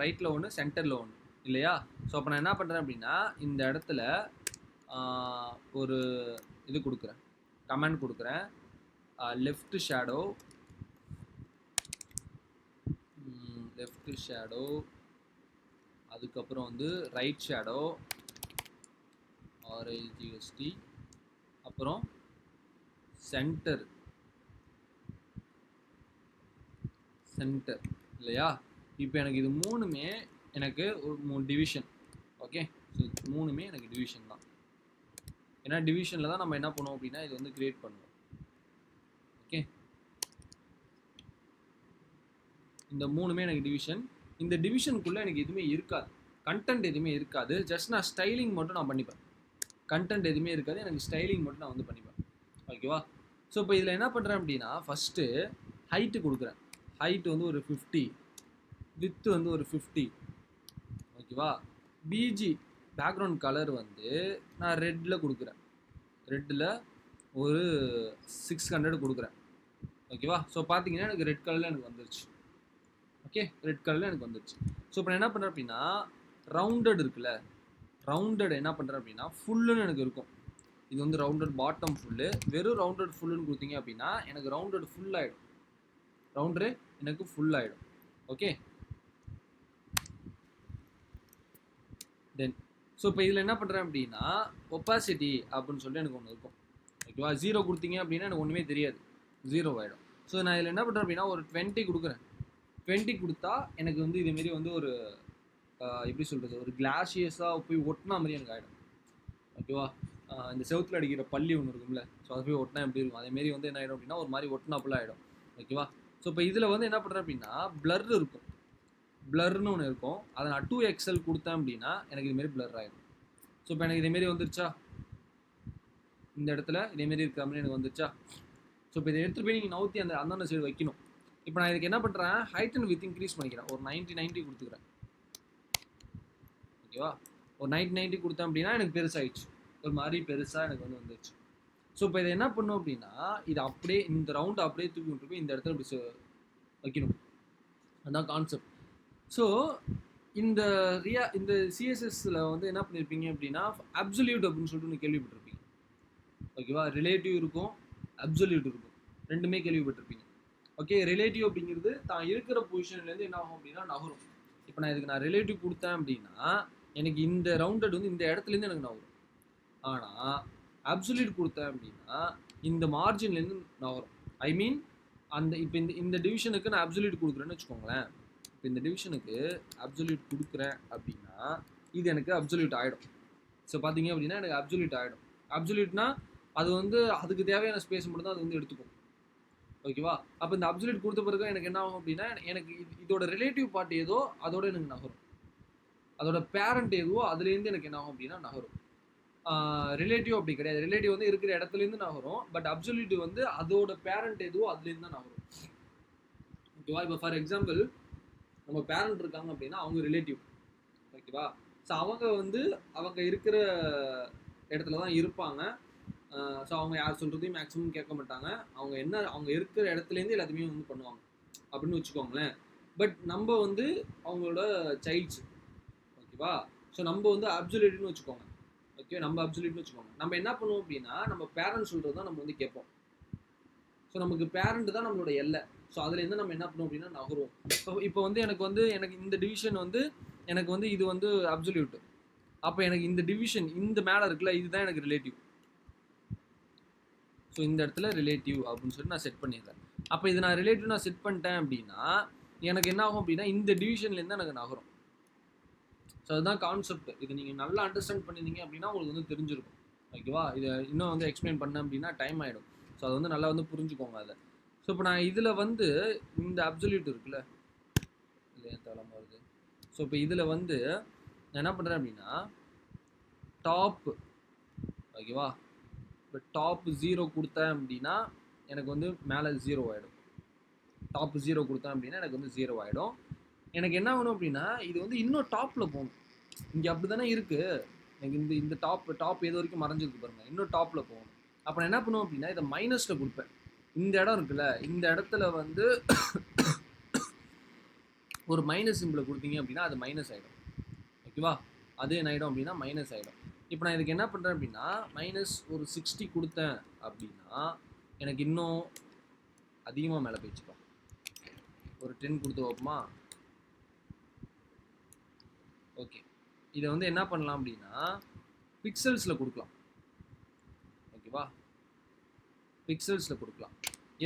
ரைட்டில் ஒன்று, சென்டரில் ஒன்று இல்லையா. ஸோ அப்போ நான் என்ன பண்ணுறேன் அப்படின்னா இந்த இடத்துல ஒரு இது கொடுக்குறேன், கமெண்ட் கொடுக்குறேன். லெஃப்ட் ஷேடோ, அதுக்கப்புறம் வந்து ரைட் ஷேடோ RIGST, அப்புறம் சென்டர் இல்லையா. இப்போ எனக்கு இது 3மே எனக்கு ஒரு 3 டிவிஷன். ஓகே. ஸோ 3மே எனக்கு டிவிஷன் தான். ஏன்னா டிவிஷனில் தான் நம்ம என்ன பண்ணுவோம் அப்படின்னா இது வந்து கிரியேட் பண்ணுவோம். ஓகே. இந்த 3மே எனக்கு டிவிஷன். இந்த டிவிஷனுக்குள்ளே எனக்கு எதுவுமே இருக்காது, கண்டென்ட் எதுவுமே இருக்காது. ஜஸ்ட் நான் ஸ்டைலிங் மட்டும் நான் பண்ணிப்பேன். கண்டென்ட் எதுவுமே இருக்காது, எனக்கு ஸ்டைலிங் மட்டும் நான் வந்து பண்ணிப்பேன். ஓகேவா. ஸோ இப்போ இதில் என்ன பண்ணுறேன் அப்படின்னா ஃபஸ்ட்டு ஹைட்டு கொடுக்குறேன். ஹைட்டு வந்து ஒரு 50, வித்து வந்து ஒரு 50. ஓகேவா. பிஜி பேக்ரவுண்ட் கலர் வந்து நான் ரெட்டில் கொடுக்குறேன். ரெட்டில் ஒரு 600 கொடுக்குறேன். ஓகேவா. ஸோ பார்த்தீங்கன்னா எனக்கு ரெட் கலரில் எனக்கு வந்துருச்சு. ஓகே. ரெட் கலரில் எனக்கு வந்துருச்சு. ஸோ இப்போ நான் என்ன பண்ணுறேன் அப்படின்னா ரவுண்டட் இருக்குல்ல, ரவுண்டட் என்ன பண்ணுறேன் அப்படின்னா ஃபுல்லுன்னு எனக்கு இருக்கும். இது வந்து ரவுண்டட் பாட்டம் ஃபுல்லு. வெறும் ரவுண்டட் ஃபுல்லுன்னு கொடுத்தீங்க அப்படின்னா எனக்கு ரவுண்டட் ஃபுல் ஆகிடும். ரவுண்டரு எனக்கு ஃபுல் ஆகிடும். ஓகே. தென் ஸோ இப்போ இதில் என்ன பண்ணுறேன் அப்படின்னா ஒப்பாசிட்டி அப்படின்னு சொல்லிட்டு எனக்கு ஒன்று இருக்கும். ஓகேவா. 0 கொடுத்தீங்க அப்படின்னா எனக்கு ஒன்றுமே தெரியாது, 0 ஆகிடும். ஸோ நான் இதில் என்ன பண்ணுறேன் அப்படின்னா ஒரு 20 கொடுக்குறேன். 20 கொடுத்தா எனக்கு வந்து இதேமாரி வந்து ஒரு எப்படி சொல்கிறது, ஒரு கிளாஷியஸாக போய் ஒட்டினா மாதிரி எனக்கு ஆகிடும். ஓகேவா. இந்த செவுத்தில் அடிக்கிற பள்ளி ஒன்று இருக்கும்ல, ஸோ அது போய் ஒட்டினா எப்படி இருக்கும் அதேமாரி வந்து என்ன ஆகிடும் அப்படின்னா ஒரு மாதிரி ஒட்டினாப்புல ஆகிடும். ஓகேவா. ஸோ இப்போ இதில் வந்து என்ன பண்ணுறேன் அப்படின்னா பிளர் இருக்கும், பிளர்னு ஒன்று இருக்கும். அதை நான் 2XL கொடுத்தேன் அப்படின்னா எனக்கு இதுமாரி பிளர் ஆகிடும். ஸோ இப்போ எனக்கு இதேமாரி வந்துருச்சா, இந்த இடத்துல இதேமாரி இருக்கிற மாதிரி எனக்கு வந்துருச்சா. ஸோ இப்போ இதை எடுத்துகிட்டு போய் நீங்கள் நவுத்தி அந்த சைடு வைக்கணும். இப்போ நான் இதுக்கு என்ன பண்ணுறேன் ஹைட் அண்ட் வித் இன்க்ரீஸ் பண்ணிக்கிறேன். ஒரு 90 கொடுத்துக்கிறேன். ஓகேவா. ஒரு 90 கொடுத்தேன் அப்படின்னா எனக்கு பெருசாகிடுச்சு, ஒரு மாதிரி பெருசாக எனக்கு வந்து வந்துருச்சு. ஸோ இப்போ இதை என்ன பண்ணும் அப்படின்னா இது அப்படியே இந்த ரவுண்டை அப்படியே தூக்கி விட்டு போய் இந்த இடத்துல இப்படி வைக்கணும். அதுதான் கான்செப்ட். ஸோ இந்த சிஎஸ்எஸ்ல வந்து என்ன பண்ணியிருப்பீங்க அப்படின்னா அப்சல்யூட் அப்படின்னு சொல்லிட்டு ஒன்று கேள்விப்பட்டிருப்பீங்க. ஓகேவா. ரிலேட்டிவ் இருக்கும், அப்சல்யூட் இருக்கும், ரெண்டுமே கேள்விப்பட்டிருப்பீங்க. ஓகே. ரிலேட்டிவ் அப்படிங்கிறது தான் இருக்கிற பொசிஷன்லேருந்து என்ன ஆகும் அப்படின்னா நகரும். இப்போ நான் இதுக்கு நான் ரிலேட்டிவ் கொடுத்தேன் அப்படின்னா எனக்கு இந்த ரவுண்டட் வந்து இந்த இடத்துலேருந்து எனக்கு நகரும். ஆனால் அப்சல்யூட் கொடுத்தேன் அப்படின்னா இந்த மார்ஜின்லேருந்து நகரும். ஐ மீன் அந்த இப்போ இந்த டிவிஷனுக்கு நான் அப்சல்யூட் கொடுக்குறேன்னு வச்சுக்கோங்களேன். இப்போ இந்த டிவிஷனுக்கு அப்சல்யூட் கொடுக்குறேன் அப்படின்னா இது எனக்கு அப்சல்யூட் ஆகிடும். ஸோ பார்த்தீங்க அப்படின்னா எனக்கு அப்சல்யூட் ஆகிடும். அப்சல்யூட்னா அது வந்து அதுக்கு தேவையான ஸ்பேஸ் மட்டும் தான் அது வந்து எடுத்துக்கும். ஓகேவா. அப்போ இந்த அப்சல்யூட் கொடுத்த பிறகு எனக்கு என்ன ஆகும் அப்படின்னா எனக்கு இதோட ரிலேட்டிவ் பார்ட் ஏதோ அதோட எனக்கு நகரும், அதோட பேரண்ட் எதுவோ அதுலேருந்து எனக்கு என்ன ஆகும் அப்படின்னா நகரும். ரிலேட்டிவ் அப்படி கிடையாது. ரிலேட்டிவ் வந்து இருக்கிற இடத்துலேருந்து நகரும், பட் அப்சல்யூட் வந்து அதோட பேரண்ட் எதுவோ அதுலேருந்து தான் நகரும். ஓகேவா. இப்போ ஃபார் எக்ஸாம்பிள் நம்ம பேரண்ட் இருக்காங்க அப்படின்னா அவங்க ரிலேட்டிவ். ஓகேவா. ஸோ அவங்க இருக்கிற இடத்துல தான் இருப்பாங்க. ஸோ அவங்க யார் சொல்கிறதையும் மேக்ஸிமம் கேட்க மாட்டாங்க. அவங்க இருக்கிற இடத்துலேருந்து எல்லாத்தையுமே வந்து பண்ணுவாங்க அப்படின்னு வச்சுக்கோங்களேன். பட் நம்ம வந்து அவங்களோட சைல்ட்ஸ். ஓகேவா. ஸோ நம்ம வந்து அப்சல்யூட்னு வச்சுக்கோங்க. ஓகே. நம்ம அப்சல்யூட்னு வச்சுக்கோங்க. நம்ம என்ன பண்ணுவோம் அப்படின்னா நம்ம பேரண்ட் சொல்கிறது தான் நம்ம வந்து கேட்போம். ஸோ நமக்கு பேரண்ட் தான் நம்மளோட எல்லை. ஸோ அதுலேருந்து நம்ம என்ன பண்ணுவோம் அப்படின்னா நகருவோம். இப்போ வந்து எனக்கு இந்த டிவிஷன் வந்து எனக்கு வந்து இது வந்து அப்சல்யூட். அப்போ எனக்கு இந்த டிவிஷன் இந்த மேலே இருக்குல்ல இதுதான் எனக்கு ரிலேட்டிவ். ஸோ இந்த இடத்துல ரிலேட்டிவ் அப்படின்னு சொல்லிட்டு நான் செட் பண்ணிடுறேன். அப்போ இது நான் ரிலேட்டிவ் நான் செட் பண்ணிட்டேன் அப்படின்னா எனக்கு என்ன ஆகும் அப்படின்னா இந்த டிவிஷன்லேருந்து எனக்கு நகரும். ஸோ அதுதான் கான்செப்ட். இது நீங்கள் நல்லா அண்டர்ஸ்டாண்ட் பண்ணியிருந்தீங்க அப்படின்னா உங்களுக்கு வந்து தெரிஞ்சிருக்கும். ஓகேவா? இதை இன்னும் வந்து எக்ஸ்பிளைன் பண்ணேன் அப்படின்னா டைம் ஆகிடும். ஸோ அதை வந்து நல்லா வந்து புரிஞ்சுக்கோங்க அதை. ஸோ இப்போ நான் இதில் வந்து இந்த அப்சல்யூட் இருக்குல்ல, இதில் ஏன் தவறாம வருது. ஸோ இப்போ இதில் வந்து நான் என்ன பண்ணுறேன் அப்படின்னா டாப், ஓகேவா, இப்போ டாப் 0 கொடுத்தேன் அப்படின்னா எனக்கு வந்து மேலே 0 ஆகிடும். டாப் 0 கொடுத்தேன் அப்படின்னா எனக்கு வந்து 0 ஆகிடும். எனக்கு என்ன ஆகணும் அப்படின்னா இது வந்து இன்னும் டாப்பில் போகணும். இங்கே அப்படி தானே இருக்குது. எனக்கு இந்த டாப் எது வரைக்கும் மறைஞ்சிருக்கு பாருங்க, இன்னும் டாப்பில் போகணும். அப்போ நான் என்ன பண்ணுவேன் அப்படின்னா இதை மைனஸில் கொடுப்பேன். இந்த இடம் இருக்குல்ல, இந்த இடத்துல வந்து ஒரு மைனஸ் சிம்பிளை கொடுத்தீங்க அப்படின்னா அது மைனஸ் ஆகிடும். ஓகேவா? அது என்ன ஆகிடும் அப்படின்னா மைனஸ் ஆகிடும். இப்போ நான் இதுக்கு என்ன பண்ணுறேன் அப்படின்னா மைனஸ் ஒரு 60 கொடுத்தேன் அப்படின்னா எனக்கு இன்னும் அதிகமாக மேலே போயிடுச்சுப்பா. ஒரு 10 கொடுத்து வைப்போமா? ஓகே, இதை வந்து என்ன பண்ணலாம் அப்படின்னா பிக்சல்ஸில் கொடுக்கலாம். ஓகேவா? பிக்சல்ஸில் கொடுக்கலாம்.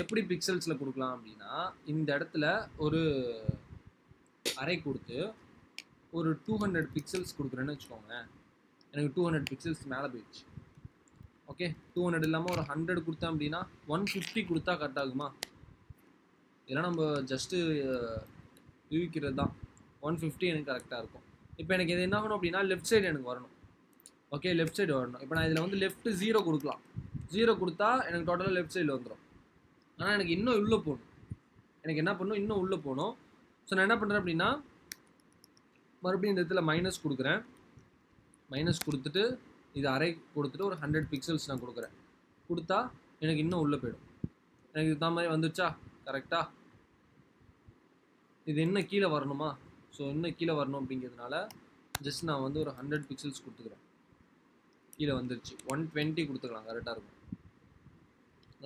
எப்படி பிக்சல்ஸில் கொடுக்கலாம் அப்படின்னா இந்த இடத்துல ஒரு அரே கொடுத்து ஒரு 200 பிக்சல்ஸ் கொடுக்குறேன்னு வச்சுக்கோங்க. எனக்கு 200 பிக்சல்ஸ் மேலே போயிடுச்சு. ஓகே, 200 இல்லாமல் ஒரு 100 கொடுத்தேன் அப்படின்னா 150 கொடுத்தா கரெக்ட் ஆகுமா? இதெல்லாம் நம்ம ஜஸ்ட்டு யூகிக்கிறது தான். 150 எனக்கு கரெக்டாக இருக்கும். இப்போ எனக்கு இது என்ன ஆகணும் அப்படின்னா லெஃப்ட் சைடு எனக்கு வரணும். ஓகே, லெஃப்ட் சைடு வரணும். இப்போ நான் இதில் வந்து லெஃப்ட் 0 கொடுக்கலாம். 0 கொடுத்தா எனக்கு டோட்டலாக லெஃப்ட் சைடில் வந்துடும். ஆனால் எனக்கு இன்னும் உள்ளே போகணும். எனக்கு என்ன பண்ணணும், இன்னும் உள்ளே போகணும். ஸோ நான் என்ன பண்ணுறேன் அப்படின்னா மறுபடியும் இந்த இடத்துல மைனஸ் கொடுக்குறேன். மைனஸ் கொடுத்துட்டு இது அரை கொடுத்துட்டு ஒரு 100 பிக்சல்ஸ் நான் கொடுக்குறேன். கொடுத்தா எனக்கு இன்னும் உள்ளே போயிடும். எனக்கு இது மாதிரி வந்துச்சா கரெக்டாக? இது இன்னும் கீழே வரணுமா? ஸோ இன்னும் கீழே வரணும் அப்படிங்கிறதுனால ஜஸ்ட் நான் வந்து ஒரு 100 பிக்சல்ஸ் கொடுத்துக்கிறேன். கீழே வந்துருச்சு. 120 கொடுத்துக்கலாம், கரெக்டாக இருக்கும்.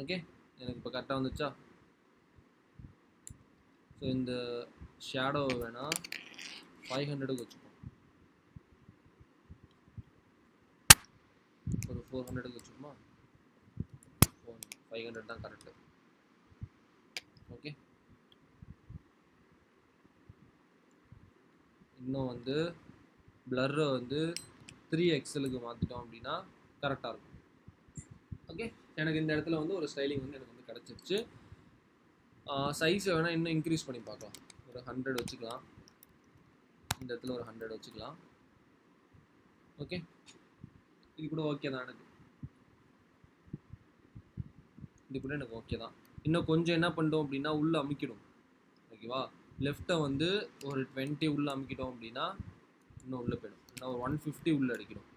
ஓகே, எனக்கு இப்போ கரெக்டாக வந்துச்சா? ஸோ இந்த ஷேடோ வேணால் 500க்கு வச்சுப்போம். ஒரு 400க்கு வச்சுப்போமா? 500 தான் கரெக்டு. ஓகே, இன்னும் வந்து பிளர்ரை வந்து 3XL மாற்றிட்டோம் அப்படின்னா கரெக்டாக இருக்கும். ஓகே, எனக்கு இந்த இடத்துல வந்து ஒரு ஸ்டைலிங் வந்து எனக்கு வந்து கிடச்சிருச்சு. சைஸை வேணால் இன்னும் இன்க்ரீஸ் பண்ணி பார்க்கலாம். ஒரு 100 வச்சுக்கலாம். இந்த இடத்துல ஒரு 100 வச்சுக்கலாம். ஓகே, இது கூட ஓகே தான். எனக்கு இது கூட எனக்கு ஓகே தான். இன்னும் கொஞ்சம் என்ன பண்ணிட்டோம் அப்படின்னா உள்ளே அமுக்கிடும். ஓகேவா? லெஃப்ட்டை வந்து ஒரு 20 உள்ளே அமுக்கிட்டோம் அப்படின்னா இன்னும் உள்ளே போயிடும். இன்னும் ஒரு 150 உள்ளே அடிக்கணும்.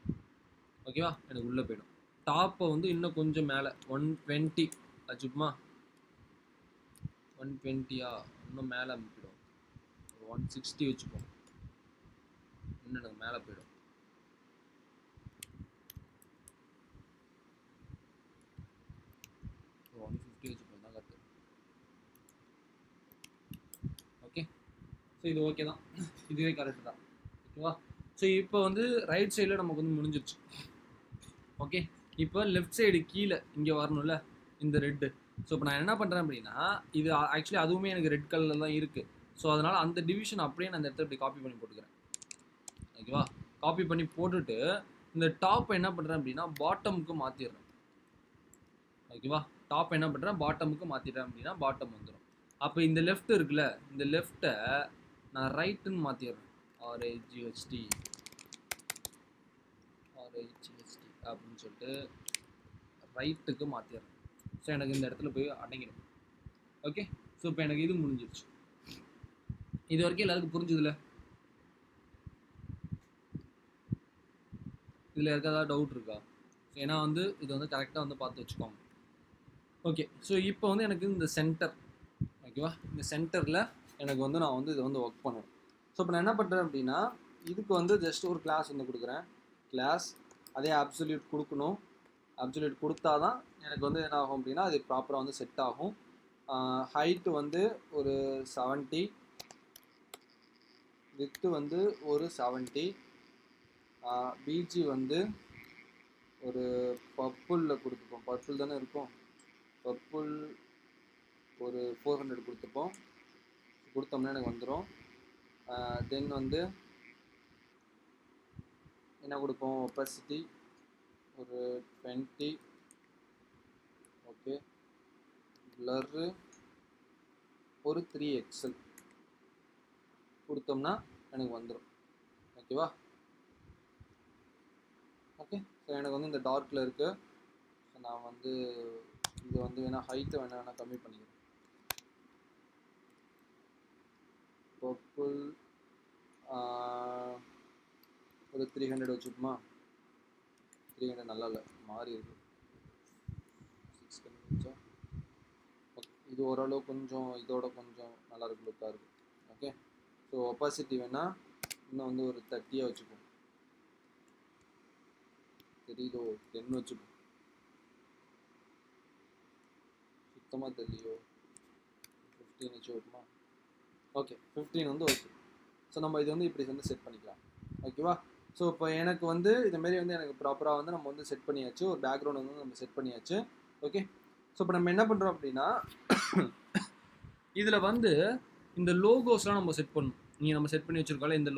ஓகேவா? எனக்கு உள்ளே போயிடும். டாப்பை வந்து இன்னும் கொஞ்சம் மேலே 120 வச்சுப்போமா? 120யா? இன்னும் மேலே அமுக்கிடும். ஒரு 160 வச்சுப்போம். இன்னும் எனக்கு மேலே போயிடும். ஒரு 150 வச்சுப்போம் தான் கரெக்டு. ஓகே, ஸோ இது ஓகே தான். இதுவே கரெக்டு தான். ஓகேவா? ஸோ இப்போ வந்து ரைட் சைடில் நமக்கு வந்து முடிஞ்சிருச்சு. ஓகே, இப்போ லெஃப்ட் சைடு கீழே இங்கே வரணும்ல இந்த ரெட்டு. ஸோ இப்போ நான் என்ன பண்ணுறேன் அப்படின்னா இது ஆக்சுவலி அதுவுமே எனக்கு ரெட் கலரில் தான் இருக்குது. ஸோ அதனால் அந்த டிவிஷன் அப்படியே நான் அந்த இடத்துல இப்படி காப்பி பண்ணி போட்டுக்கிறேன். ஓகேவா? காப்பி பண்ணி போட்டுட்டு இந்த டாப்பை என்ன பண்ணுறேன் அப்படின்னா பாட்டமுக்கு மாற்றிடுறேன். ஓகேவா? டாப் என்ன பண்ணுறேன் பாட்டமுக்கு மாற்றிட்டேன் அப்படின்னா பாட்டம் வந்துடும். அப்போ இந்த லெஃப்ட் இருக்குல்ல, இந்த லெஃப்ட்டை நான் ரைட்டுன்னு மாற்றிடுறேன். RIGHT அப்படின்னு சொல்லிட்டு ரைட்டுக்கு மாற்றிடுறேன். ஸோ எனக்கு இந்த இடத்துல போய் அடங்கிடும். ஓகே, ஸோ இப்போ எனக்கு இது முடிஞ்சிருச்சு. இது வரைக்கும் எல்லாருக்கும் புரிஞ்சுதுல? இதில் இருக்க ஏதாவது டவுட் இருக்கா? ஏன்னா வந்து இது வந்து கரெக்டாக வந்து பார்த்து வச்சுக்கோங்க. ஓகே, ஸோ இப்போ வந்து எனக்கு இந்த சென்டர், ஓகேவா, இந்த சென்டரில் எனக்கு வந்து நான் வந்து இதை வந்து ஒர்க் பண்ணுவேன். ஸோ இப்போ நான் என்ன பண்ணுறேன் அப்படின்னா இதுக்கு வந்து ஜஸ்ட் ஒரு கிளாஸ் வந்து கொடுக்குறேன். கிளாஸ் அதே அப்சல்யூட் கொடுக்கணும். அப்சல்யூட் கொடுத்தா தான் எனக்கு வந்து என்ன ஆகும் அப்படின்னா அது ப்ராப்பராக வந்து செட் ஆகும். ஹைட்டு வந்து ஒரு 70, வித்து வந்து ஒரு 70, பிஜி வந்து ஒரு பர்பிளில் கொடுத்துப்போம். பர்பிள் தானே இருக்கும். பர்பிள் ஒரு 400 கொடுத்துப்போம். கொடுத்தோம்னா எனக்கு வந்துடும். தென் வந்து என்ன கொடுப்போம், ஒப்பாசிட்டி ஒரு 20, ஓகே, பிளரு ஒரு 3 எக்ஸல் கொடுத்தோம்னா எனக்கு வந்துடும். ஓகேவா? ஓகே, ஸோ எனக்கு வந்து இந்த டார்க்கில் இருக்குது. ஸோ நான் வந்து இது வந்து வேணால் ஹைட்டை வேணா கம்மி பண்ணிக்கிறேன். பர்பிள் ஒரு 300 வச்சுக்குமா? 300 நல்லா இல்லை, மாறி இருக்கு. 600 வச்சா ஓகே, இது ஓரளவு கொஞ்சம் இதோட கொஞ்சம் நல்லா இருக்கு, லுக்காக இருக்குது. ஓகே, ஸோ ஒப்பாசிட்டி வேணால் இன்னும் வந்து ஒரு 30 வச்சுப்போம். தெரியுதோ? 10 வச்சுப்போம். சுத்தமாக தெரியலையோ? 15 வச்சு வைக்குமா? ஓகே, 15 வந்து ஓகே. ஸோ நம்ம இது வந்து இப்படி வந்து செட் பண்ணிக்கலாம். ஓகேவா? ஸோ இப்போ எனக்கு வந்து இதுமாரி வந்து எனக்கு ப்ராப்பராக வந்து நம்ம வந்து செட் பண்ணியாச்சு. ஒரு பேக்ரவுண்ட் வந்து நம்ம செட் பண்ணியாச்சு. ஓகே, ஸோ இப்போ நம்ம என்ன பண்ணுறோம் அப்படின்னா, இதில் வந்து இந்த லோகோஸ்லாம் நம்ம செட் பண்ணணும். நீங்கள் நம்ம செட் பண்ணி வச்சுருக்கோம்ல இந்த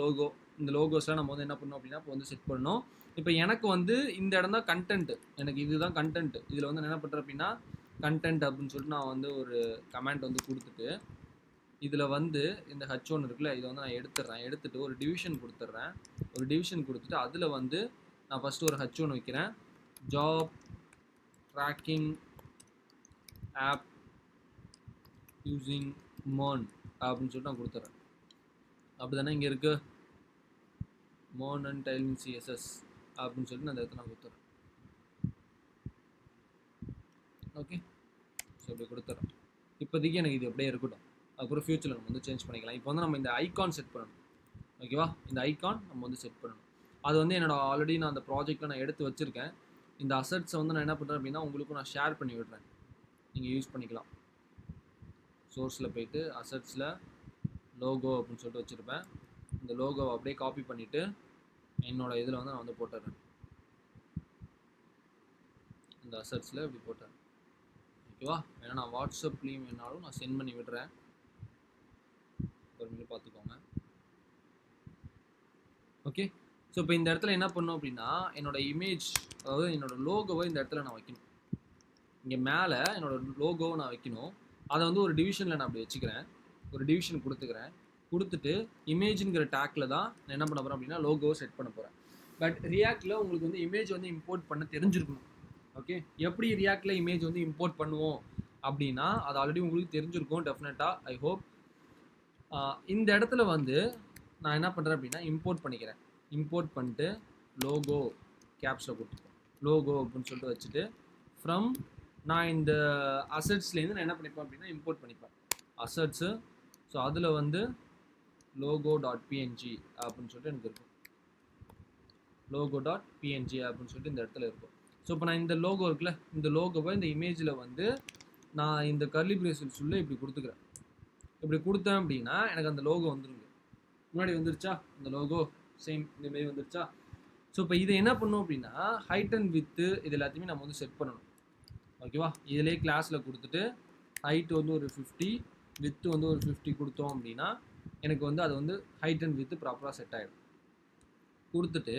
லோகோஸ்லாம் நம்ம வந்து என்ன பண்ணணும் அப்படின்னா இப்போ வந்து செட் பண்ணணும். இப்போ எனக்கு வந்து இந்த இடம் தான் கண்டென்ட், எனக்கு இதுதான் கண்டென்ட். இதில் வந்து என்ன பண்ணுறேன் அப்படின்னா கண்டென்ட் அப்படின்னு சொல்லிட்டு நான் வந்து ஒரு கமெண்ட் வந்து கொடுத்துட்டு, இதில் வந்து இந்த H1 இருக்குல்ல, இதை வந்து நான் எடுத்துட்டு ஒரு டிவிஷன் கொடுத்துட்றேன். ஒரு டிவிஷன் கொடுத்துட்டு அதில் வந்து நான் ஃபஸ்ட்டு ஒரு H1 வைக்கிறேன். Job tracking app using MERN அப்படின்னு சொல்லிட்டு நான் கொடுத்துட்றேன். அப்படி தானே இங்கே இருக்குது, MERN அண்ட் டைலிங் CSS அப்படின்னு சொல்லிட்டு நான் அந்த இடத்துல நான் கொடுத்துட்றேன். ஓகே, ஸோ இப்படி கொடுத்துட்றேன். இப்போதைக்கு எனக்கு இது அப்படியே இருக்கட்டும். அதுக்கப்புறம் ஃபியூச்சரில் நம்ம வந்து சேஞ்ச் பண்ணிக்கலாம். இப்போ வந்து நம்ம இந்த ஐகான் செட் பண்ணணும். ஓகேவா? இந்த ஐகான் நம்ம வந்து செட் பண்ணணும். அது வந்து என்னோட ஆல்ரெடி நான் அந்த ப்ராஜெக்ட்டில் நான் எடுத்து வச்சுருக்கேன். இந்த அசட்ஸை வந்து நான் என்ன பண்ணுறேன் அப்படின்னா உங்களுக்கும் நான் ஷேர் பண்ணி விடுறேன், நீங்கள் யூஸ் பண்ணிக்கலாம். சோர்ஸில் போயிட்டு அசட்ஸில் லோகோ அப்படின்னு சொல்லிட்டு வச்சுருப்பேன். இந்த லோகோவை அப்படியே காப்பி பண்ணிவிட்டு என்னோடய இதில் வந்து நான் வந்து போட்டுறேன். இந்த அசட்ஸில் இப்படி போட்டுறேன். ஓகேவா? ஏன்னா நான் வாட்ஸ்அப்லேயும் வேணாலும் நான் சென்ட் பண்ணி விடுறேன். ஒரு மினிட் பார்த்துக்கோங்க. ஓகே, ஸோ இப்போ இந்த இடத்துல என்ன பண்ணணும் அப்படின்னா என்னோடய இமேஜ், அதாவது என்னோடய லோகோவை இந்த இடத்துல நான் வைக்கணும். இங்கே மேலே என்னோடய லோகோவை நான் வைக்கணும். அதை வந்து ஒரு டிவிஷனில் நான் அப்படி வச்சுக்கிறேன். ஒரு டிவிஷன் கொடுத்துக்கிறேன். கொடுத்துட்டு இமேஜுங்கிற டேக்கில் தான் நான் என்ன பண்ண போகிறேன் அப்படின்னா லோகோவை செட் பண்ண போகிறேன். பட் ரியாக்டில் உங்களுக்கு வந்து இமேஜ் வந்து இம்போர்ட் பண்ண தெரிஞ்சிருக்கணும். ஓகே, எப்படி ரியாக்டில் இமேஜ் வந்து இம்போர்ட் பண்ணுவோம் அப்படின்னா அது ஆல்ரெடி உங்களுக்கு தெரிஞ்சிருக்கும் டெஃபினட்டாக, ஐ ஹோப். இந்த இடத்துல வந்து நான் என்ன பண்ணுறேன் அப்படின்னா இம்போர்ட் பண்ணிக்கிறேன். இம்போர்ட் பண்ணிட்டு லோகோ கேப்ஸில் கொடுத்துப்பேன். லோகோ அப்படின்னு சொல்லிட்டு வச்சுட்டு ஃப்ரம் நான் இந்த அசட்ஸ்லேருந்து நான் என்ன பண்ணிப்பேன் அப்படின்னா இம்போர்ட் பண்ணிப்பேன் அசட்ஸு. ஸோ அதில் வந்து logo.png அப்படின்னு சொல்லிட்டு எனக்கு இருக்கும். logo.png அப்படின்னு சொல்லிட்டு இந்த இடத்துல இருக்கும். ஸோ இப்போ நான் இந்த லோகோ இருக்குல்ல, இந்த லோகோவை இந்த இமேஜில் வந்து நான் இந்த கர்லி பிரேசல்ஸ் உள்ள இப்படி கொடுத்துக்கிறேன். இப்படி கொடுத்தேன் அப்படின்னா எனக்கு அந்த லோகோ வந்துருங்க. முன்னாடி வந்துருச்சா அந்த லோகோ? சேம் இந்தமாரி வந்துருச்சா? ஸோ இப்போ இதை என்ன பண்ணணும் அப்படின்னா ஹைட் அண்ட் வித்து இது எல்லாத்தையுமே நம்ம வந்து செட் பண்ணணும். ஓகேவா? இதிலே கிளாஸில் கொடுத்துட்டு ஹைட் வந்து ஒரு 50, வித்து வந்து ஒரு 50 கொடுத்தோம் அப்படின்னா எனக்கு வந்து அது வந்து ஹைட் அண்ட் வித்து ப்ராப்பராக செட் ஆகிடும். கொடுத்துட்டு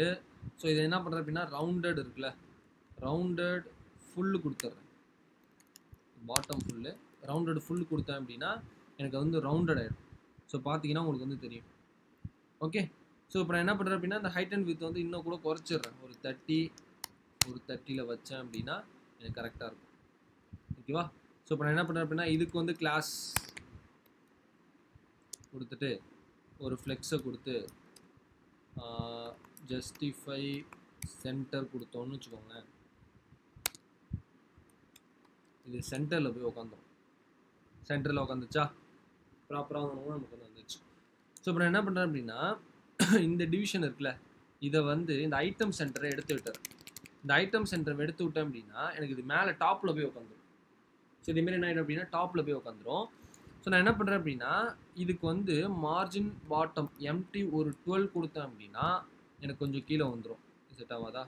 ஸோ இதை என்ன பண்ணுறேன் அப்படின்னா ரவுண்டட் இருக்குல்ல, ரவுண்டட் ஃபுல்லு கொடுத்துட்றேன். பாட்டம் ஃபுல்லு ரவுண்டட் ஃபுல்லு கொடுத்தேன் அப்படின்னா எனக்கு வந்து ரவுண்டட் ஆகிடும். ஸோ பார்த்தீங்கன்னா உங்களுக்கு வந்து தெரியும். ஓகே, ஸோ இப்போ நான் என்ன பண்ணுறேன் அப்படின்னா இந்த ஹைட் அண்ட் வித் வந்து இன்னும் கூட குறைச்சிடுறேன். ஒரு 30ல் வச்சேன் அப்படின்னா எனக்கு கரெக்டாக இருக்கும். ஓகேவா? ஸோ இப்போ நான் என்ன பண்ணுறேன் அப்படின்னா இதுக்கு வந்து கிளாஸ் கொடுத்துட்டு ஒரு ஃப்ளெக்ஸை கொடுத்து ஜஸ்டிஃபை சென்டர் கொடுத்தோன்னு வச்சுக்கோங்க. இது சென்டரில் போய் உட்காந்துரும். சென்டரில் உட்காந்துச்சா ப்ராப்பராக நமக்கு வந்து வந்துச்சு. ஸோ இப்போ நான் என்ன பண்ணுறேன் அப்படின்னா இந்த டிவிஷன் இருக்குல்ல, இதை வந்து இந்த ஐட்டம் சென்டரை எடுத்து விட்டுறேன். இந்த ஐட்டம் சென்டரை எடுத்து விட்டேன் அப்படின்னா எனக்கு இது மேலே டாப்பில் போய் உட்காந்துரும். ஸோ இதேமாரி என்ன ஆகிடும் அப்படின்னா டாப்பில் போய் உட்காந்துரும். ஸோ நான் என்ன பண்ணுறேன் அப்படின்னா இதுக்கு வந்து மார்ஜின் பாட்டம் எம்டி ஒரு 12 கொடுத்தேன் அப்படின்னா எனக்கு கொஞ்சம் கீழே வந்துடும். செட் ஆகாதா?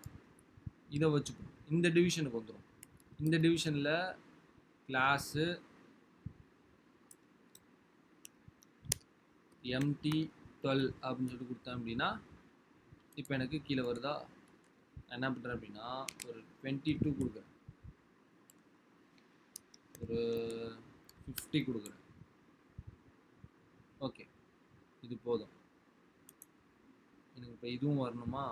இதை வச்சுக்கணும். இந்த டிவிஷனுக்கு வந்துடும். இந்த டிவிஷனில் கிளாஸு MT12 அப்படின்னு சொல்லிட்டு கொடுத்தேன் அப்படின்னா இப்போ எனக்கு கீழே வருதா? நான் என்ன பண்ணுறேன் அப்படின்னா ஒரு 22 கொடுக்குறேன், ஒரு 50 கொடுக்குறேன். ஓகே, இது போதும். எனக்கு இப்போ இதுவும் வரணுமா?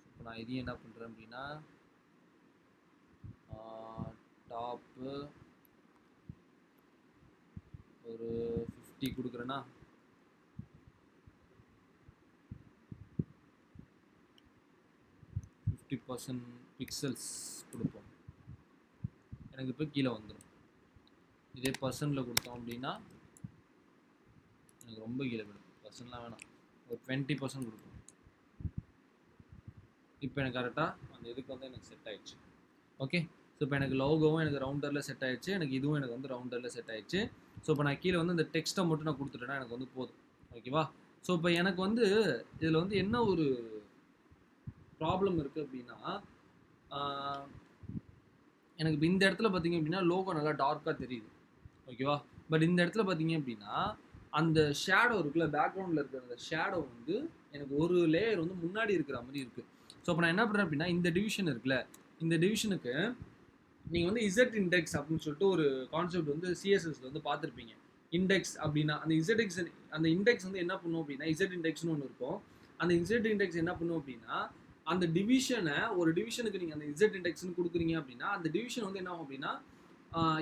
இப்போ நான் இதையும் என்ன பண்ணுறேன் அப்படின்னா டாப்பு ஒரு 50 கொடுக்குறேன்னா 50% பிக்சல்ஸ் கொடுப்போம். எனக்கு இப்போ கீழே வந்துடும். இதே பர்சன்டில் கொடுத்தோம் அப்படின்னா எனக்கு ரொம்ப கீழே விடும். பர்சன்ட்லாம் வேணாம், ஒரு 20% கொடுப்போம். இப்போ எனக்கு கரெக்டாக அந்த இதுக்கு வந்து எனக்கு செட் ஆயிடுச்சு. ஓகே, ஸோ இப்போ எனக்கு லோகோவும் எனக்கு ரவுண்டரில் செட் ஆயிடுச்சு, எனக்கு இதுவும் எனக்கு வந்து ரவுண்டரில் செட் ஆயிடுச்சு. ஸோ இப்போ நான் கீழே வந்து இந்த டெக்ஸ்ட்டை மட்டும் நான் கொடுத்துட்டேன்னா எனக்கு வந்து போதும். ஓகேவா? ஸோ இப்போ எனக்கு வந்து இதில் வந்து என்ன ஒரு ப்ராப்ளம் இருக்குது அப்படின்னா எனக்கு இப்போ இந்த இடத்துல பார்த்தீங்க அப்படின்னா லோகோ நல்லா டார்க்காக தெரியுது. ஓகேவா? பட் இந்த இடத்துல பார்த்தீங்க அப்படின்னா அந்த ஷேடோ இருக்குல்ல, பேக்ரவுண்டில் இருக்கிற அந்த ஷேடோ வந்து எனக்கு ஒரு லேயர் வந்து முன்னாடி இருக்கிற மாதிரி இருக்குது. ஸோ இப்போ நான் என்ன பண்ணுறேன் அப்படின்னா இந்த டிவிஷன் இருக்குல்ல, இந்த டிவிஷனுக்கு நீங்கள் வந்து இசட் இண்டெக்ஸ் அப்படின்னு சொல்லிட்டு ஒரு கான்செப்ட் வந்து சிஎஸ்எஸ்ல வந்து பார்த்துருப்பீங்க. இண்டெக்ஸ் அப்படின்னா அந்த இசட் அந்த இண்டெக்ஸ் வந்து என்ன பண்ணும் அப்படின்னா இசட் இண்டெக்ஸ்னு ஒன்று இருக்கும். அந்த இசட் இண்டெக்ஸ் என்ன பண்ணும் அப்படின்னா அந்த டிவிஷனை, ஒரு டிவிஷனுக்கு நீங்கள் அந்த இசட் இண்டெக்ஸ்னு கொடுக்குறீங்க அப்படின்னா அந்த டிவிஷன் வந்து என்ன ஆகும் அப்படின்னா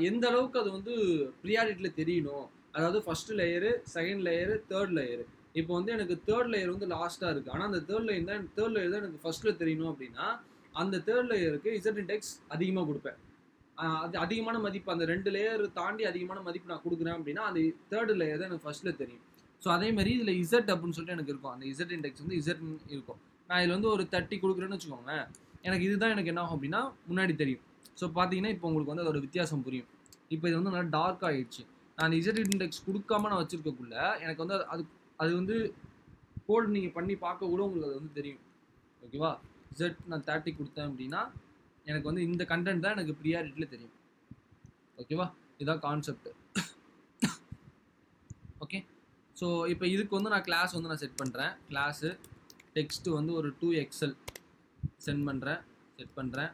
எந்த அளவுக்கு அது வந்து ப்ரியாரிட்டியில் தெரியணும், அதாவது first layer, second layer, third layer. இப்போ வந்து எனக்கு தேர்ட் லேயர் வந்து லாஸ்ட்டாக இருக்குது, ஆனால் அந்த தேர்ட் லேயர் தான் எனக்கு ஃபர்ஸ்ட்டில் தெரியணும் அப்படின்னா அந்த தேர்ட் லேயருக்கு இசட் இண்டெக்ஸ் அதிகமாக கொடுப்பேன். அது அதிகமான மதிப்பு, அந்த 2 லேயர் தாண்டி அதிகமான மதிப்பு நான் கொடுக்குறேன் அப்படின்னா அந்த தேர்ட் லேயர் தான் எனக்கு ஃபர்ஸ்ட்டில் தெரியும். ஸோ அதே மாதிரி இதில் இசட் அப்படின்னு சொல்லிட்டு எனக்கு இருக்கும், அந்த இசட் இண்டெக்ஸ் வந்து இசட் இருக்கும். நான் இதில் வந்து ஒரு 30 கொடுக்குறேன்னு வச்சுக்கோங்களேன், எனக்கு இதுதான் எனக்கு என்ன ஆகும் அப்படின்னா முன்னாடி தெரியும். ஸோ பார்த்தீங்கன்னா இப்போ உங்களுக்கு வந்து அதோட வித்தியாசம் புரியும். இப்போ இது வந்து நல்லா டார்க் ஆகிடுச்சு. நான் அந்த இசட் இண்டெக்ஸ் கொடுக்காம நான் வச்சுருக்கக்குள்ள எனக்கு வந்து அது வந்து கோல்டு நீங்கள் பண்ணி பார்க்க கூட உங்களுக்கு அது வந்து தெரியும். ஓகேவா? இசட் நான் 30 கொடுத்தேன் அப்படின்னா எனக்கு வந்து இந்த கண்டென்ட் தான் எனக்கு ப்ரியாரிட்டியில் தெரியும். ஓகேவா? இதுதான் கான்செப்ட். ஓகே, ஸோ இப்போ இதுக்கு வந்து நான் கிளாஸ் வந்து நான் செட் பண்ணுறேன். கிளாஸு டெக்ஸ்ட்டு வந்து ஒரு 2XL செட் பண்ணுறேன்.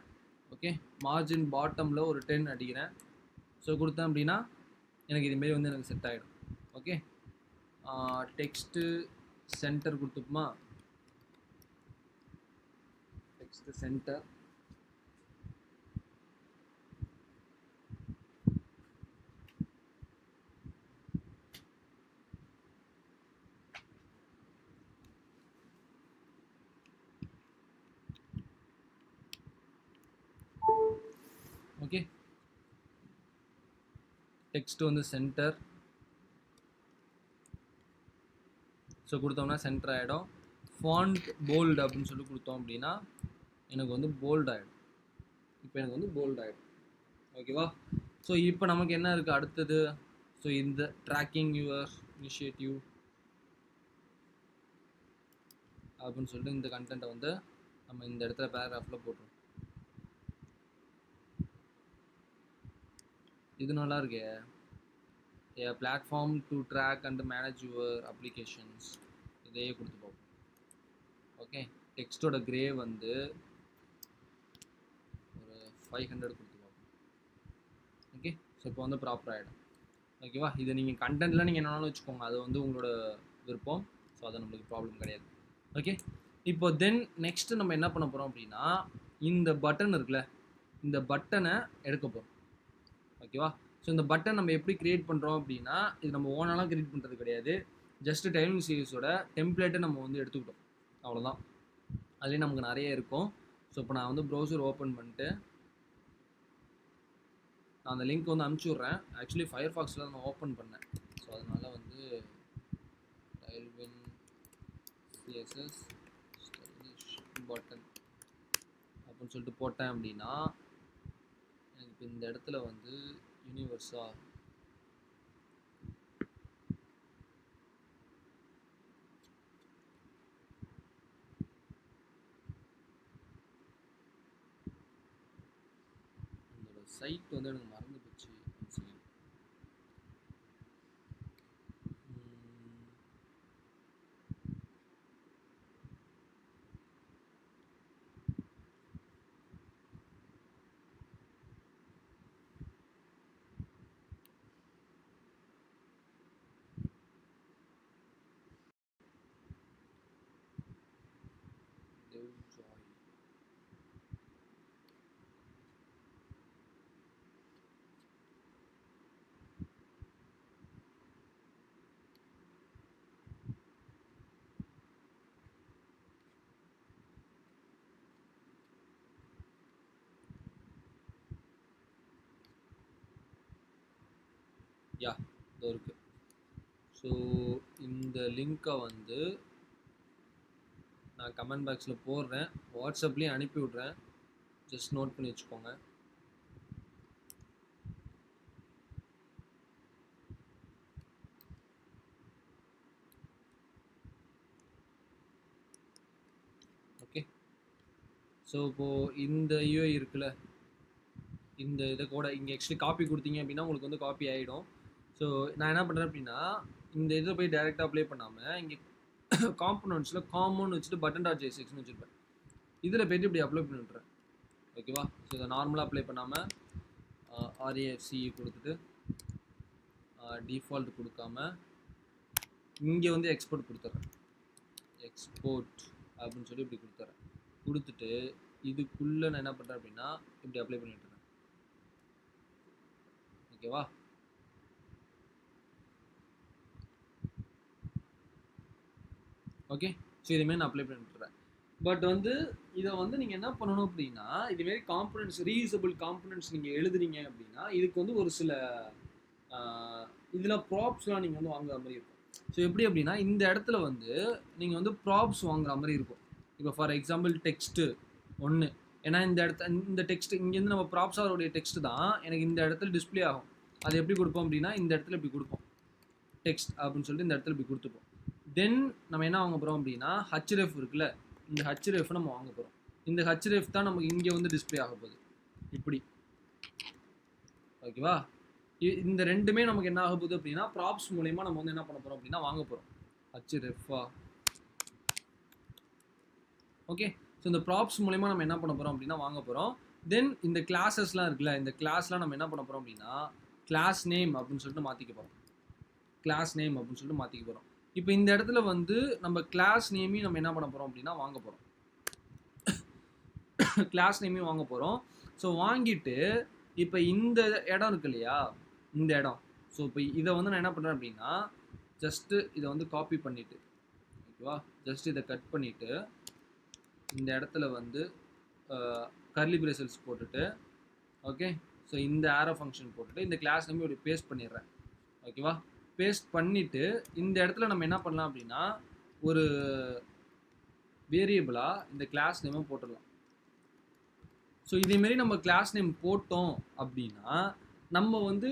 ஓகே, மார்ஜின் பாட்டமில் ஒரு 10 அடிக்கிறேன். ஸோ கொடுத்தேன் அப்படின்னா எனக்கு இதுமாரி வந்து எனக்கு செட் ஆகிடும். ஓகே, டெக்ஸ்ட்டு சென்டர் கொடுத்துப்போமா? Text center. ஓகே, டெக்ஸ்ட் வந்து சென்டர். ஸோ கொடுத்தோம்னா சென்டர் ஆகிடும். ஃபாண்ட் போல்டு அப்படின்னு சொல்லி கொடுத்தோம் அப்படின்னா எனக்கு வந்து போல்ட் ஆகிடும். இப்போ எனக்கு வந்து போல்ட் ஆகிடும். ஓகேவா? ஸோ இப்போ நமக்கு என்ன இருக்குது அடுத்தது? ஸோ இந்த ட்ராக்கிங் யுவர் இனிஷியேட்டிவ் அப்படின்னு சொல்லிட்டு இந்த கண்டென்ட்டை வந்து நம்ம இந்த இடத்துல பேராகிராஃபில் போட்டுருவோம். இது நல்லா இருக்கே, a platform to track and manage your applications. இதையே கொடுத்து பார்ப்போம். ஓகே, டெக்ஸ்டோட கிரே வந்து ஒரு 500 கொடுத்து பார்ப்போம். ஓகே, ஸோ இப்போ வந்து ப்ராப்பராக ஆகிடும். ஓகேவா? இதை நீங்கள் கண்டென்ட்டில் நீங்கள் என்னன்னாலும் வச்சுக்கோங்க, அது வந்து உங்களோட விருப்பம். ஸோ அது நம்மளுக்கு ப்ராப்ளம் கிடையாது. ஓகே, இப்போ தென் நெக்ஸ்ட்டு நம்ம என்ன பண்ண போகிறோம் அப்படின்னா இந்த பட்டன் இருக்குல்ல, இந்த பட்டனை எடுக்க போகிறோம். ஓகேவா? ஸோ இந்த பட்டன் நம்ம எப்படி க்ரியேட் பண்ணுறோம் அப்படின்னா இது நம்ம ஓனெல்லாம் க்ரியேட் பண்ணுறது கிடையாது. ஜஸ்ட்டு டைமிங் சீரிஸோட டெம்ப்ளேட்டை நம்ம வந்து எடுத்துக்கிட்டோம், அவ்வளோதான். அதுலேயே நமக்கு நிறைய இருக்கும். ஸோ இப்போ நான் வந்து ப்ரௌசர் ஓப்பன் பண்ணிட்டு நான் அந்த லிங்க் வந்து அனுப்பிச்சி விட்றேன். ஆக்சுவலி ஃபயர்ஃபாக்ஸில் நான் ஓப்பன் பண்ணேன். ஸோ அதனால் வந்து டைல்வின் சிஎஸ்எஸ் ஸ்டைலிஷ் பட்டன் அப்படின்னு சொல்லிட்டு போட்டேன் அப்படின்னா எனக்கு இந்த இடத்துல வந்து யூனிவர்ஸா அந்த சைட் வந்து எனக்கு மறந்து போச்சு. யா இதோ இருக்குது. ஸோ இந்த லிங்க்கை வந்து நான் கமெண்ட் பாக்ஸில் போடுறேன், வாட்ஸ்அப்லேயும் அனுப்பி விட்றேன், ஜஸ்ட் நோட் பண்ணி வச்சுக்கோங்க. ஓகே, ஸோ இப்போது இந்த யூஐ இருக்குல்ல, இந்த இதை கூட இங்கே ஆக்சுவலி காப்பி கொடுத்தீங்க அப்படின்னா உங்களுக்கு வந்து காப்பி ஆகிடும். ஸோ நான் என்ன பண்ணுறேன் அப்படின்னா, இந்த இதை போய் டைரெக்டாக அப்ளை பண்ணாமல் இங்கே காம்பனன்ட்ஸில் காமன் வச்சுட்டு பட்டன் டாட் ஜேஎஸ்எக்ஸ்னு வச்சுருப்பேன். இதில் போய்ட்டு இப்படி அப்ளை பண்ணி விட்றேன். ஓகேவா? ஸோ இதை நார்மலாக அப்ளை பண்ணாமல் ஆர்ஏஎஃப்சி கொடுத்துட்டு டிஃபால்ட் கொடுக்காம இங்கே வந்து எக்ஸ்போர்ட் கொடுத்துட்றேன். எக்ஸ்போர்ட் அப்படின்னு சொல்லி இப்படி கொடுத்துட்றேன். கொடுத்துட்டு இதுக்குள்ளே நான் என்ன பண்ணுறேன் அப்படின்னா இப்படி அப்ளை பண்ணிட்டுறேன். ஓகேவா? ஓகே, ஸோ இதுமாரி நான் அப்ளை பண்ணிட்டுறேன். பட் வந்து இதை வந்து நீங்கள் என்ன பண்ணணும் அப்படின்னா, இதுமாரி காம்பனன்ட்ஸ் ரீயூசபிள் காம்பனன்ட்ஸ் நீங்கள் எழுதுறீங்க அப்படின்னா இதுக்கு வந்து ஒரு சில இதில் ப்ராப்ஸ்லாம் நீங்கள் வந்து வாங்குற மாதிரி இருக்கும். ஸோ எப்படி அப்படின்னா இந்த இடத்துல வந்து நீங்கள் வந்து ப்ராப்ஸ் வாங்குற மாதிரி இருக்கும். இப்போ ஃபார் எக்ஸாம்பிள் டெக்ஸ்ட்டு ஒன்று, ஏன்னா இந்த டெக்ஸ்ட் இங்கேருந்து நம்ம ப்ராப்ஸாருடைய டெக்ஸ்ட் தான் எனக்கு இந்த இடத்துல டிஸ்பிளே ஆகும். அது எப்படி கொடுப்போம் அப்படின்னா இந்த இடத்துல இப்படி கொடுப்போம், டெக்ஸ்ட் அப்படின்னு சொல்லிட்டு இந்த இடத்துல இப்படி கொடுத்துப்போம். தென் நம்ம என்ன வாங்க போகிறோம் அப்படின்னா ஹச்ரெஃப் இருக்குல்ல, இந்த ஹச்ரெஃப் நம்ம வாங்க போகிறோம். இந்த ஹச்ரெஃப் தான் நமக்கு இங்கே வந்து டிஸ்பிளே ஆக போகுது இப்படி. ஓகேவா? இந்த ரெண்டுமே நமக்கு என்ன ஆக போகுது அப்படின்னா ப்ராப்ஸ் மூலயமா நம்ம வந்து என்ன பண்ண போகிறோம் அப்படின்னா வாங்க போகிறோம். ஹச்ரெஃபா ஓகே. ஸோ இந்த ப்ராப்ஸ் மூலயமா நம்ம என்ன பண்ண போகிறோம் அப்படின்னா வாங்க போகிறோம். தென் இந்த கிளாஸஸ்லாம் இருக்குல்ல, இந்த கிளாஸ்லாம் நம்ம என்ன பண்ண போகிறோம் அப்படின்னா கிளாஸ் நேம் அப்படின்னு சொல்லிட்டு மாற்றிக்க போகிறோம். கிளாஸ் நேம் அப்படின்னு சொல்லிட்டு மாற்றிக்க போகிறோம். இப்போ இந்த இடத்துல வந்து நம்ம கிளாஸ் நேமையும் நம்ம என்ன பண்ண போகிறோம் அப்படின்னா வாங்க போகிறோம். கிளாஸ் நேமையும் வாங்க போகிறோம். ஸோ வாங்கிட்டு இப்போ இந்த இடம் இருக்கு இல்லையா, இந்த இடம். ஸோ இப்போ இதை வந்து நான் என்ன பண்ணுறேன் அப்படின்னா ஜஸ்ட்டு இதை வந்து காப்பி பண்ணிவிட்டு, ஓகேவா, ஜஸ்ட் இதை கட் பண்ணிவிட்டு இந்த இடத்துல வந்து கர்லி பிரேசல்ஸ் போட்டுட்டு, ஓகே, ஸோ இந்த ஆரோ ஃபங்க்ஷன் போட்டுட்டு இந்த கிளாஸ் நேம் இப்படி பேஸ்ட் பண்ணிடுறேன். ஓகேவா? பேஸ்ட் பண்ணிவிட்டு இந்த இடத்துல நம்ம என்ன பண்ணலாம் அப்படின்னா ஒரு வேரியபிளாக இந்த கிளாஸ் நேமை போட்டுடலாம். ஸோ இதேமாரி நம்ம கிளாஸ் நேம் போட்டோம் அப்படின்னா நம்ம வந்து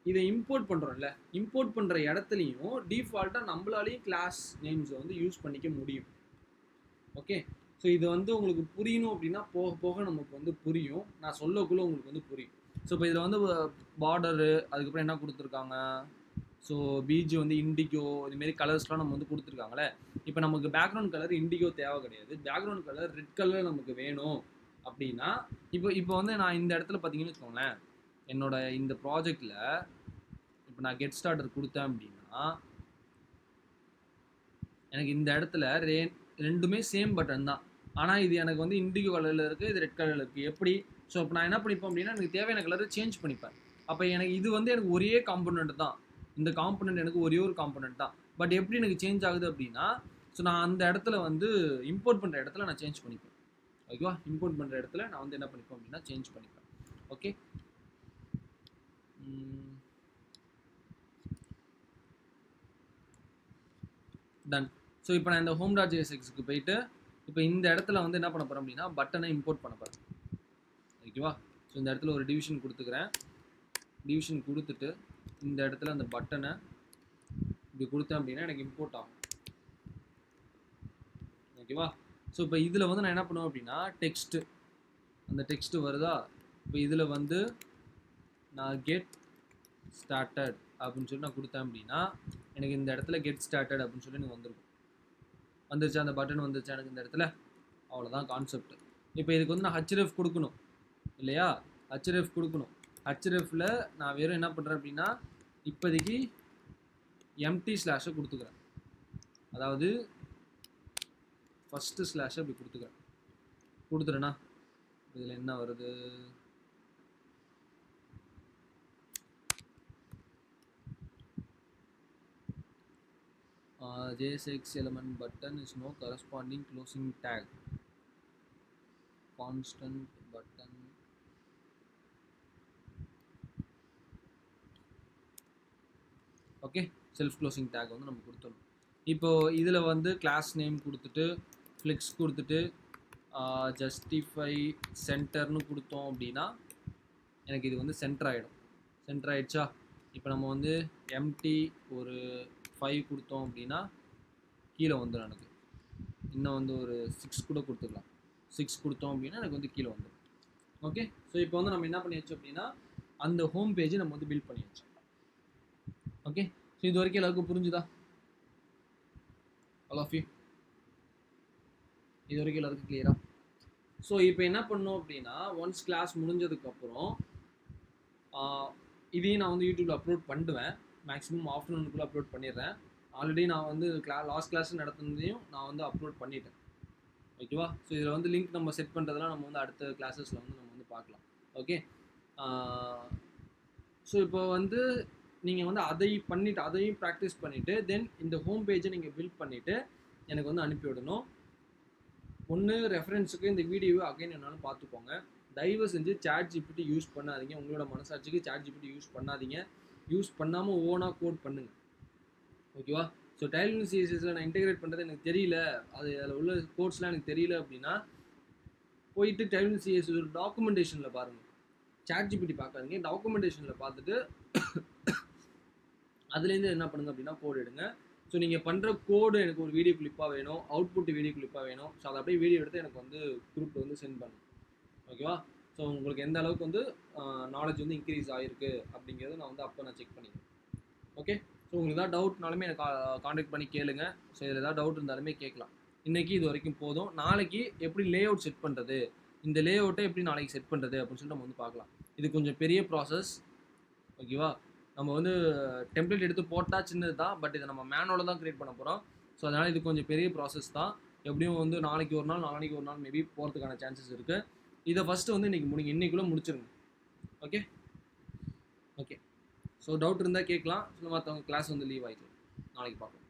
இதை இம்போர்ட் பண்ணுறோம்ல, இம்போர்ட் பண்ணுற இடத்துலையும் டிஃபால்ட்டாக நம்மளாலையும் கிளாஸ் நேம்ஸை வந்து யூஸ் பண்ணிக்க முடியும். ஓகே, ஸோ இது வந்து உங்களுக்கு புரியணும் அப்படின்னா போக போக நமக்கு வந்து புரியும், நான் சொல்லக்குள்ளே உங்களுக்கு வந்து புரியும். ஸோ இப்போ இதில் வந்து பார்டரு, அதுக்கப்புறம் என்ன கொடுத்துருக்காங்க, ஸோ பீஜ் வந்து இண்டிகோ, இதுமாரி கலர்ஸ்லாம் நம்ம வந்து கொடுத்துருக்காங்களே. இப்போ நமக்கு பேக்ரவுண்ட் கலர் இண்டிகோ தேவை கிடையாது, பேக்ரவுண்ட் கலர் ரெட் கலர் நமக்கு வேணும் அப்படின்னா இப்போ வந்து நான் இந்த இடத்துல பார்த்தீங்கன்னு வச்சுக்கோங்களேன், என்னோட இந்த ப்ராஜெக்டில் இப்போ நான் கெட் ஸ்டார்டர் கொடுத்தேன் அப்படின்னா எனக்கு இந்த இடத்துல ரெண்டுமே சேம் பட்டன் தான், ஆனால் இது எனக்கு வந்து இண்டிகோ கலரில் இருக்குது, இது ரெட் கலரில் இருக்குது. எப்படி? ஸோ இப்போ நான் என்ன பண்ணிப்பேன் அப்படின்னா எனக்கு தேவையான கலரை சேஞ்ச் பண்ணிப்பேன். அப்போ எனக்கு இது வந்து எனக்கு ஒரே காம்பனண்ட் தான், இந்த காம்பனண்ட் எனக்கு ஒரே ஒரு காம்பனண்ட் தான். பட் எப்படி எனக்கு சேஞ்ச் ஆகுது அப்படின்னா, ஸோ நான் அந்த இடத்துல வந்து இம்போர்ட் பண்ணுற இடத்துல நான் சேஞ்ச் பண்ணிப்பேன். ஓகேவா? இம்போர்ட் பண்ணுற இடத்துல நான் வந்து என்ன பண்ணிப்பேன் அப்படின்னா சேஞ்ச் பண்ணிப்பேன். Okay, done. ஸோ இப்போ நான் இந்த ஹோம் டாட் ஜேஎஸ்எக்ஸ்க்கு போயிட்டு இப்போ இந்த இடத்துல வந்து என்ன பண்ண போகிறேன் அப்படின்னா பட்டனை இம்போர்ட் பண்ண போகிறேன். ஓகேவா? ஸோ இந்த இடத்துல ஒரு டிவிஷன் கொடுத்துக்கிறேன். டிவிஷன் கொடுத்துட்டு இந்த இடத்துல அந்த பட்டனை இப்படி கொடுத்தேன் அப்படின்னா எனக்கு இம்போர்ட் ஆகும். ஓகேவா? ஸோ இப்போ இதில் வந்து நான் என்ன பண்ணுவேன் அப்படின்னா டெக்ஸ்ட்டு, அந்த டெக்ஸ்ட்டு வருதா, இப்போ இதில் வந்து நான் கெட் ஸ்டார்டட் அப்படின்னு சொல்லி நான் கொடுத்தேன் அப்படின்னா எனக்கு இந்த இடத்துல கெட் ஸ்டார்டட் அப்படின்னு சொல்லி எனக்கு வந்துருக்கும். வந்துருச்சு, அந்த பட்டன் வந்துருச்சு எனக்கு இந்த இடத்துல. அவ்வளோதான் கான்செப்ட். இப்போ இதுக்கு வந்து நான் ஹச்ரெஃப் கொடுக்கணும் இல்லையா, ஹச்ரெஃப் கொடுக்கணும். ஹச்ரெஃபில் நான் வெறும் என்ன பண்ணுறேன் அப்படின்னா இப்போதைக்கு எம்டி ஸ்லாஷை கொடுத்துக்கிறேன், அதாவது ஃபஸ்ட்டு ஸ்லாஷை இப்படி கொடுத்துக்கிறேன். கொடுத்துறேன்னா இதில் என்ன வருது, JSX element button is no corresponding closing tag, constant button. Okay, self closing take வந்து நம்ம கொடுத்துடணும். இப்போ இதில் வந்து கிளாஸ் நேம் கொடுத்துட்டு ஃப்ளெக்ஸ் கொடுத்துட்டு ஜஸ்டிஃபை சென்டர்னு கொடுத்தோம் அப்படின்னா எனக்கு இது வந்து சென்டர் ஆகிடும். சென்டர் ஆகிடுச்சா? இப்போ நம்ம வந்து எம்டி ஒரு 5 கொடுத்தோம் அப்படின்னா கீழே வந்துடும். எனக்கு இன்னும் வந்து ஒரு 6 கூட கொடுத்துக்கலாம். 6 கொடுத்தோம் அப்படின்னா எனக்கு வந்து கீழே வந்துடும். ஓகே, ஸோ இப்போ வந்து நம்ம என்ன பண்ணியாச்சு அப்படின்னா அந்த ஹோம் பேஜை நம்ம வந்து பில்ட் பண்ணியாச்சு. ஓகே, ஸோ இது வரைக்கும் எல்லாருக்கும் புரிஞ்சுதா? ஆல் ஆஃப் யூ இது வரைக்கும் எல்லாருக்கும் கிளியரா? ஸோ இப்போ என்ன பண்ணோம் அப்படின்னா ஒன்ஸ் கிளாஸ் முடிஞ்சதுக்கப்புறம் இதையும் நான் வந்து யூடியூப்ல அப்லோட் பண்ணுவேன். மேக்ஸிமம் ஆஃப்டர்நூனுக்குள்ளே அப்லோட் பண்ணிடுறேன். ஆல்ரெடி நான் வந்து லாஸ்ட் கிளாஸ் நடத்துனதையும் நான் வந்து அப்லோட் பண்ணிட்டேன். ஓகேவா? ஸோ இதில் வந்து லிங்க் நம்ம செட் பண்ணுறதுலாம் நம்ம வந்து அடுத்த கிளாஸஸில் வந்து நம்ம வந்து பார்க்கலாம். ஓகே, ஸோ இப்போ வந்து நீங்கள் வந்து அதையும் ப்ராக்டிஸ் பண்ணிவிட்டு தென் இந்த ஹோம் பேஜை நீங்கள் பில்ட் பண்ணிவிட்டு எனக்கு வந்து அனுப்பிவிடணும். ஒன்று ரெஃபரன்ஸுக்கு இந்த வீடியோவை அகைன் என்னாலும் பார்த்துக்கோங்க. தயவு செஞ்சு ChatGPT யூஸ் பண்ணாதீங்க. உங்களோட மனசாட்சிக்கு ChatGPT யூஸ் பண்ணாதீங்க. யூஸ் பண்ணாமல் ஓனாக கோட் பண்ணுங்கள். ஓகேவா? ஸோ டைல்விங் சிஎஸ்எஸ்ல நான் இன்டெகிரேட் பண்ணுறது எனக்கு தெரியல, அதில் உள்ள கோட்ஸ்லாம் எனக்கு தெரியல அப்படின்னா போயிட்டு டைல்விங் சிஎஸ்எஸ் ஒரு டாக்குமெண்டேஷனில் பாருங்கள். ChatGPT பார்க்காதீங்க, டாக்குமெண்டேஷனில் பார்த்துட்டு அதுலேருந்து என்ன பண்ணுங்க அப்படின்னா கோட் எடுங்க. ஸோ நீங்கள் பண்ணுற கோடு எனக்கு ஒரு வீடியோ கிளிப்பாக வேணும், அவுட்புட் வீடியோ கிளிப்பாக வேணும். ஸோ அதை அப்படியே வீடியோ எடுத்து எனக்கு வந்து குரூப்பில் வந்து சென்ட் பண்ணுங்க. ஓகேவா? ஸோ உங்களுக்கு எந்த அளவுக்கு வந்து நாலேஜ் வந்து இன்க்ரீஸ் ஆகிருக்கு அப்படிங்கிறத நான் வந்து அப்போ நான் செக் பண்ணிக்கிறேன். ஓகே, ஸோ உங்களுக்கு ஏதாவது டவுட்னாலுமே எனக்கு காண்டாக்ட் பண்ணி கேளுங்க. ஸோ இதில் ஏதாவது டவுட் இருந்தாலுமே கேட்கலாம். இன்றைக்கி இது வரைக்கும் போதும். நாளைக்கு எப்படி லே அவுட் செட் பண்ணுறது, இந்த லே அவுட்டை எப்படி நாளைக்கு செட் பண்ணுறது அப்படின்னு சொல்லிட்டு நம்ம வந்து பார்க்கலாம். இது கொஞ்சம் பெரிய ப்ராசஸ். ஓகேவா? நம்ம வந்து டெம்ப்ளேட் எடுத்து போட்டால் சின்னது தான், பட் இதை நம்ம மேனுவலாக தான் க்ரியேட் பண்ண போகிறோம். ஸோ அதனால் இது கொஞ்சம் பெரிய ப்ராசஸ் தான். எப்படியும் வந்து நாளைக்கு ஒரு நாள் நாளைக்கு ஒரு நாள் மேபி போகிறதுக்கான சான்சஸ் இருக்குது. இதை ஃபஸ்ட்டு வந்து இன்றைக்குள்ளே முடிச்சிருங்க. ஓகே ஓகே, ஸோ டவுட் இருந்தால் கேட்கலாம். மற்றவங்க கிளாஸ் வந்து லீவ் ஆகிக்கலாம். நாளைக்கு பார்க்கலாம்.